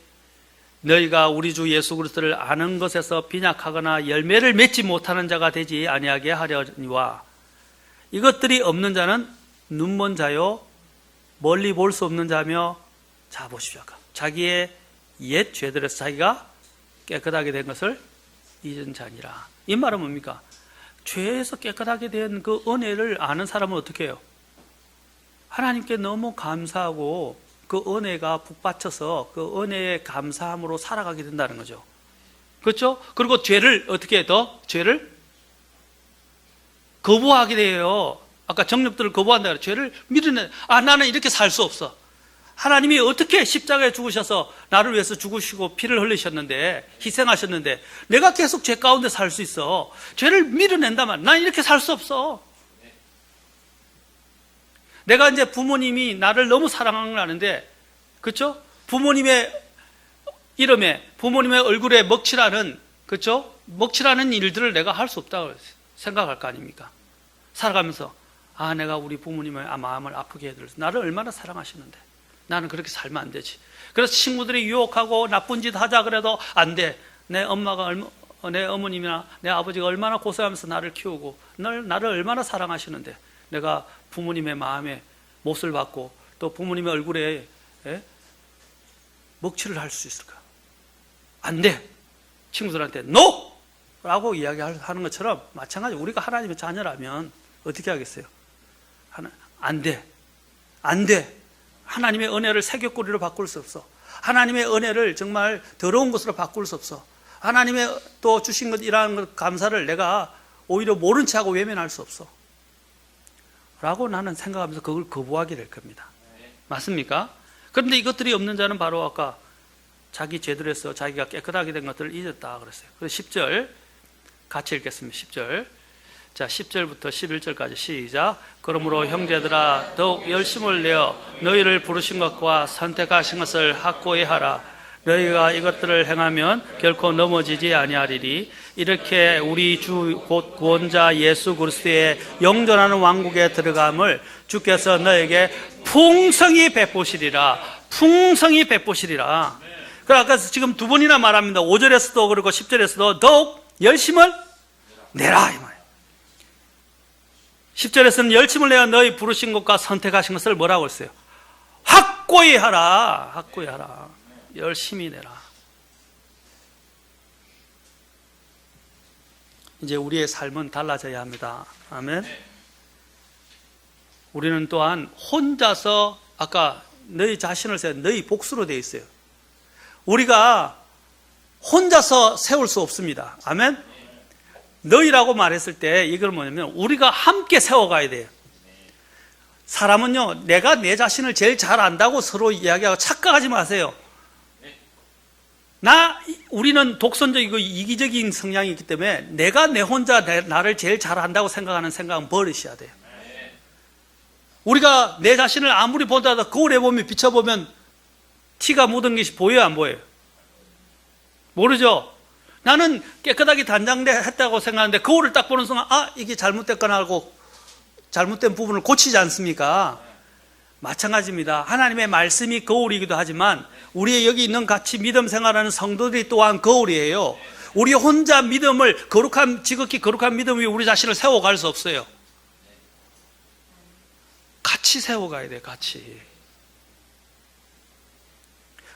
너희가 우리 주 예수 그리스도를 아는 것에서 빈약하거나 열매를 맺지 못하는 자가 되지 아니하게 하려니와 이것들이 없는 자는 눈먼 자요 멀리 볼 수 없는 자며. 자, 보십시오. 자기의 옛 죄들에서 자기가 깨끗하게 된 것을 잊은 자니라. 이 말은 뭡니까? 죄에서 깨끗하게 된 그 은혜를 아는 사람은 어떻게 해요? 하나님께 너무 감사하고 그 은혜가 북받쳐서 그 은혜에 감사함으로 살아가게 된다는 거죠. 그렇죠? 그리고 죄를 어떻게 해? 더 죄를 거부하게 돼요. 아까 정욕들을 거부한다 그래요. 죄를 밀어내. 나는 이렇게 살 수 없어. 하나님이 어떻게 십자가에 죽으셔서 나를 위해서 죽으시고 피를 흘리셨는데, 희생하셨는데 내가 계속 죄 가운데 살 수 있어. 죄를 밀어낸다면 난 이렇게 살 수 없어. 내가 이제 부모님이 나를 너무 사랑하는 걸 아는데, 그렇죠? 부모님의 이름에, 부모님의 얼굴에 먹칠하는, 그렇죠? 먹칠하는 일들을 내가 할 수 없다고 생각할 거 아닙니까? 살아가면서 내가 우리 부모님의 마음을 아프게 해드려서 나를 얼마나 사랑하시는데 나는 그렇게 살면 안 되지. 그래서 친구들이 유혹하고 나쁜 짓 하자 그래도 안 돼. 내 엄마가 내 어머님이나 내 아버지가 얼마나 고생하면서 나를 키우고 나를 얼마나 사랑하시는데 내가 부모님의 마음에 못을 받고 또 부모님의 얼굴에 먹칠을 할 수 있을까? 안 돼. 친구들한테 NO! 라고 이야기하는 것처럼 마찬가지로 우리가 하나님의 자녀라면 어떻게 하겠어요? 안 돼. 안 돼. 하나님의 은혜를 새벽거리로 바꿀 수 없어. 하나님의 은혜를 정말 더러운 것으로 바꿀 수 없어. 하나님의 또 주신 것, 이러한 것 감사를 내가 오히려 모른 체 하고 외면할 수 없어. 라고 나는 생각하면서 그걸 거부하게 될 겁니다. 맞습니까? 그런데 이것들이 없는 자는 바로 아까 자기 죄들에서 자기가 깨끗하게 된 것들을 잊었다 그랬어요. 그래서 10절 같이 읽겠습니다. 10절. 자, 10절부터 11절까지 시작. 그러므로 형제들아 더욱 열심을 내어 너희를 부르신 것과 선택하신 것을 확고히 하라. 너희가 이것들을 행하면 결코 넘어지지 아니하리니 이렇게 우리 주 곧 구원자 예수 그리스도의 영존하는 왕국에 들어감을 주께서 너에게 풍성히 베푸시리라. 풍성히 베푸시리라. 그래 아까 지금 두 번이나 말합니다. 5절에서도 그리고 10절에서도 더욱 열심을 내라 이 말이에요. 10절에서는 열심을 내어 너희 부르신 것과 선택하신 것을 뭐라고 했어요? 확고히 하라. 확고히 하라. 열심히 내라. 이제 우리의 삶은 달라져야 합니다. 아멘. 우리는 또한 혼자서 아까 너희 자신을 세워 너희 복수로 되어 있어요. 우리가 혼자서 세울 수 없습니다. 아멘. 너희라고 말했을 때 이건 뭐냐면 우리가 함께 세워가야 돼요. 사람은요, 내가 내 자신을 제일 잘 안다고 서로 이야기하고 착각하지 마세요. 우리는 독선적이고 이기적인 성향이 있기 때문에 내가 내 혼자 나를 제일 잘 안다고 생각하는 생각은 버리셔야 돼요. 우리가 내 자신을 아무리 보다가 거울에 보면 비춰보면 티가 묻은 것이 보여요, 안 보여요? 모르죠? 나는 깨끗하게 단장했다고 생각하는데 거울을 딱 보는 순간 이게 잘못됐거나 하고 잘못된 부분을 고치지 않습니까? 마찬가지입니다. 하나님의 말씀이 거울이기도 하지만 우리의 여기 있는 같이 믿음 생활하는 성도들이 또한 거울이에요. 우리 혼자 믿음을 지극히 거룩한 믿음 위에 우리 자신을 세워갈 수 없어요. 같이 세워가야 돼요. 같이.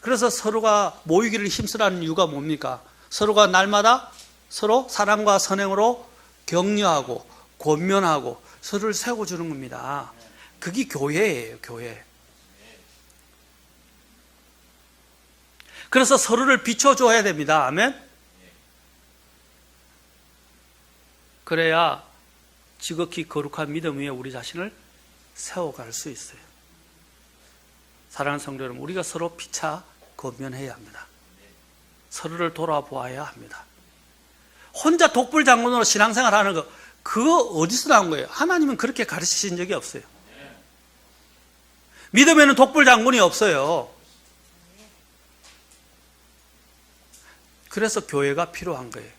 그래서 서로가 모이기를 힘쓰라는 이유가 뭡니까? 서로가 날마다 서로 사랑과 선행으로 격려하고 권면하고 서로를 세워주는 겁니다. 그게 교회예요. 교회. 그래서 서로를 비춰줘야 됩니다. 아멘? 그래야 지극히 거룩한 믿음 위에 우리 자신을 세워갈 수 있어요. 사랑하는 성도 여러분, 우리가 서로 피차 권면해야 합니다. 서로를 돌아보아야 합니다. 혼자 독불장군으로 신앙생활 하는 거, 그거 어디서 나온 거예요? 하나님은 그렇게 가르치신 적이 없어요. 믿음에는 독불장군이 없어요. 그래서 교회가 필요한 거예요.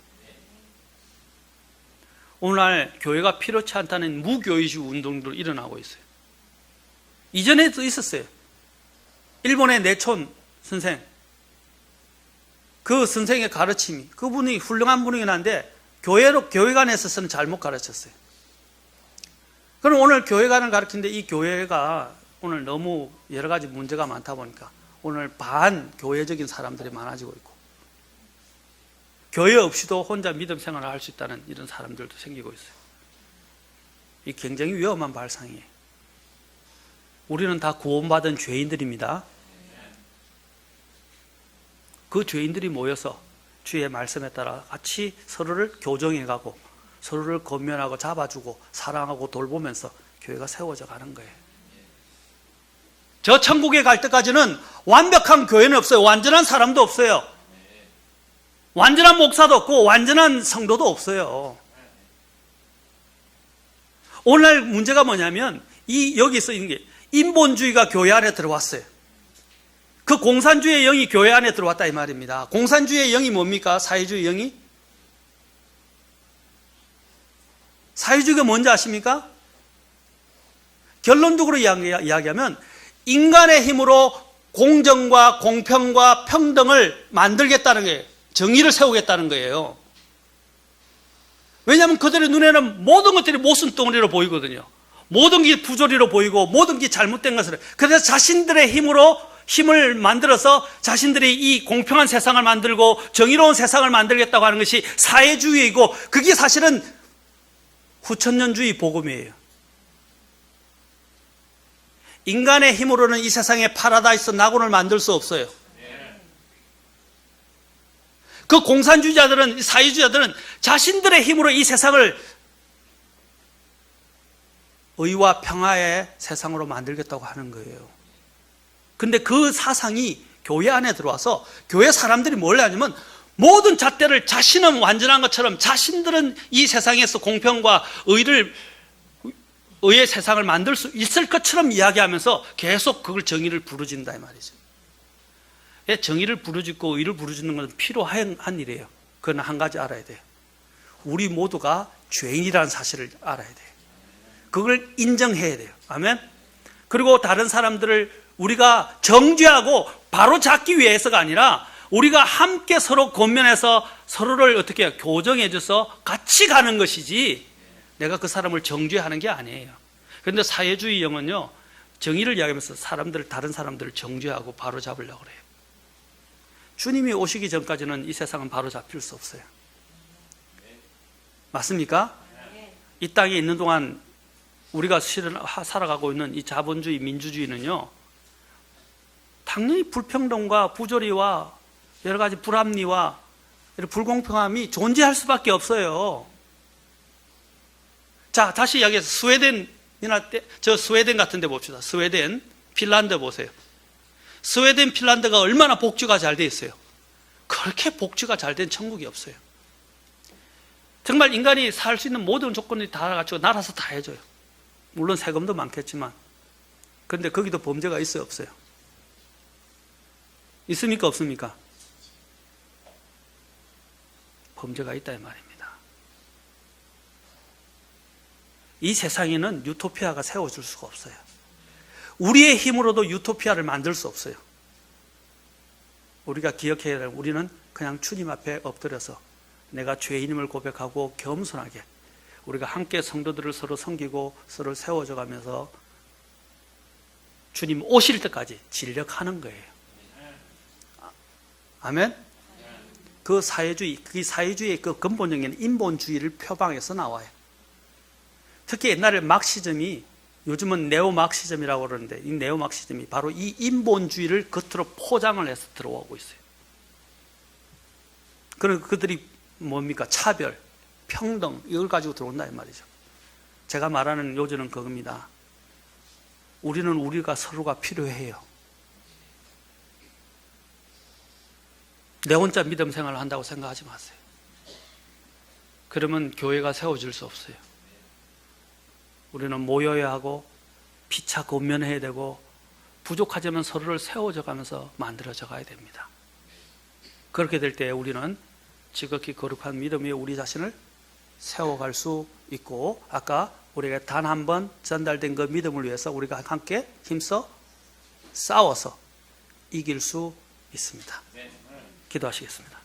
오늘날 교회가 필요치 않다는 무교의식 운동도 일어나고 있어요. 이전에도 있었어요. 일본의 내촌 선생, 그 선생의 가르침이, 그분이 훌륭한 분이긴 한데 교회관에 있어서는 잘못 가르쳤어요. 그럼 오늘 교회관을 가르치는데 이 교회가 오늘 너무 여러 가지 문제가 많다 보니까 오늘 반교회적인 사람들이 많아지고 있고, 교회 없이도 혼자 믿음 생활을 할 수 있다는 이런 사람들도 생기고 있어요. 이 굉장히 위험한 발상이에요. 우리는 다 구원받은 죄인들입니다. 그 죄인들이 모여서 주의 말씀에 따라 같이 서로를 교정해가고 서로를 권면하고 잡아주고 사랑하고 돌보면서 교회가 세워져 가는 거예요. 저 천국에 갈 때까지는 완벽한 교회는 없어요. 완전한 사람도 없어요. 완전한 목사도 없고 완전한 성도도 없어요. 오늘날 문제가 뭐냐면 여기 써 있는 게 인본주의가 교회 안에 들어왔어요. 그 공산주의의 영이 교회 안에 들어왔다 이 말입니다. 공산주의의 영이 뭡니까? 사회주의 영이? 사회주의가 뭔지 아십니까? 결론적으로 이야기하면 인간의 힘으로 공정과 공평과 평등을 만들겠다는 거예요. 정의를 세우겠다는 거예요. 왜냐하면 그들의 눈에는 모든 것들이 모순덩어리로 보이거든요. 모든 게 부조리로 보이고 모든 게 잘못된 것을. 그래서 자신들의 힘을 만들어서 자신들이 이 공평한 세상을 만들고 정의로운 세상을 만들겠다고 하는 것이 사회주의이고, 그게 사실은 후천년주의 복음이에요. 인간의 힘으로는 이 세상에 파라다이스 낙원을 만들 수 없어요. 그 공산주의자들은, 사회주의자들은 자신들의 힘으로 이 세상을 의와 평화의 세상으로 만들겠다고 하는 거예요. 근데 그 사상이 교회 안에 들어와서 교회 사람들이 뭘 하냐면 모든 잣대를 자신은 완전한 것처럼 자신들은 이 세상에서 공평과 의의 세상을 만들 수 있을 것처럼 이야기하면서 계속 그걸 정의를 부르짖는다 이 말이죠. 정의를 부르짖고 의를 부르짖는 것은 필요한 일이에요. 그건 한 가지 알아야 돼요. 우리 모두가 죄인이라는 사실을 알아야 돼요. 그걸 인정해야 돼요. 아멘. 그리고 다른 사람들을 우리가 정죄하고 바로 잡기 위해서가 아니라 우리가 함께 서로 권면해서 서로를 어떻게 해요? 교정해줘서 같이 가는 것이지 내가 그 사람을 정죄하는 게 아니에요. 그런데 사회주의 영은요, 정의를 이야기하면서 다른 사람들을 정죄하고 바로 잡으려고 그래요. 주님이 오시기 전까지는 이 세상은 바로 잡힐 수 없어요. 맞습니까? 이 땅에 있는 동안 우리가 실은 살아가고 있는 이 자본주의, 민주주의는요, 당연히 불평등과 부조리와 여러 가지 불합리와 불공평함이 존재할 수밖에 없어요. 자, 다시 이야기해서 스웨덴 같은 데 봅시다. 스웨덴, 핀란드 보세요. 스웨덴, 핀란드가 얼마나 복지가 잘 돼 있어요. 그렇게 복지가 잘 된 천국이 없어요. 정말 인간이 살 수 있는 모든 조건이 다 갖추고 나라서 다 해줘요. 물론 세금도 많겠지만. 그런데 거기도 범죄가 있어요, 없어요? 있습니까, 없습니까? 범죄가 있다 이 말입니다. 이 세상에는 유토피아가 세워질 수가 없어요. 우리의 힘으로도 유토피아를 만들 수 없어요. 우리가 기억해야 될, 우리는 그냥 주님 앞에 엎드려서 내가 죄인임을 고백하고 겸손하게 우리가 함께 성도들을 서로 섬기고 서로 세워져 가면서 주님 오실 때까지 진력하는 거예요. 아멘? 그 사회주의의 그 근본적인 인본주의를 표방해서 나와요. 특히 옛날에 막시즘이, 요즘은 네오막시즘이라고 그러는데, 이 네오막시즘이 바로 이 인본주의를 겉으로 포장을 해서 들어오고 있어요. 그런 그들이 뭡니까? 차별, 평등 이걸 가지고 들어온다 이 말이죠. 제가 말하는 요지는 그겁니다. 우리는 우리가 서로가 필요해요. 내 혼자 믿음 생활을 한다고 생각하지 마세요. 그러면 교회가 세워질 수 없어요. 우리는 모여야 하고 피차 권면해야 되고 부족하지만 서로를 세워져 가면서 만들어져 가야 됩니다. 그렇게 될 때 우리는 지극히 거룩한 믿음 위에 우리 자신을 세워갈 수 있고, 아까 우리가 단 한 번 전달된 그 믿음을 위해서 우리가 함께 힘써 싸워서 이길 수 있습니다. 기도하시겠습니다.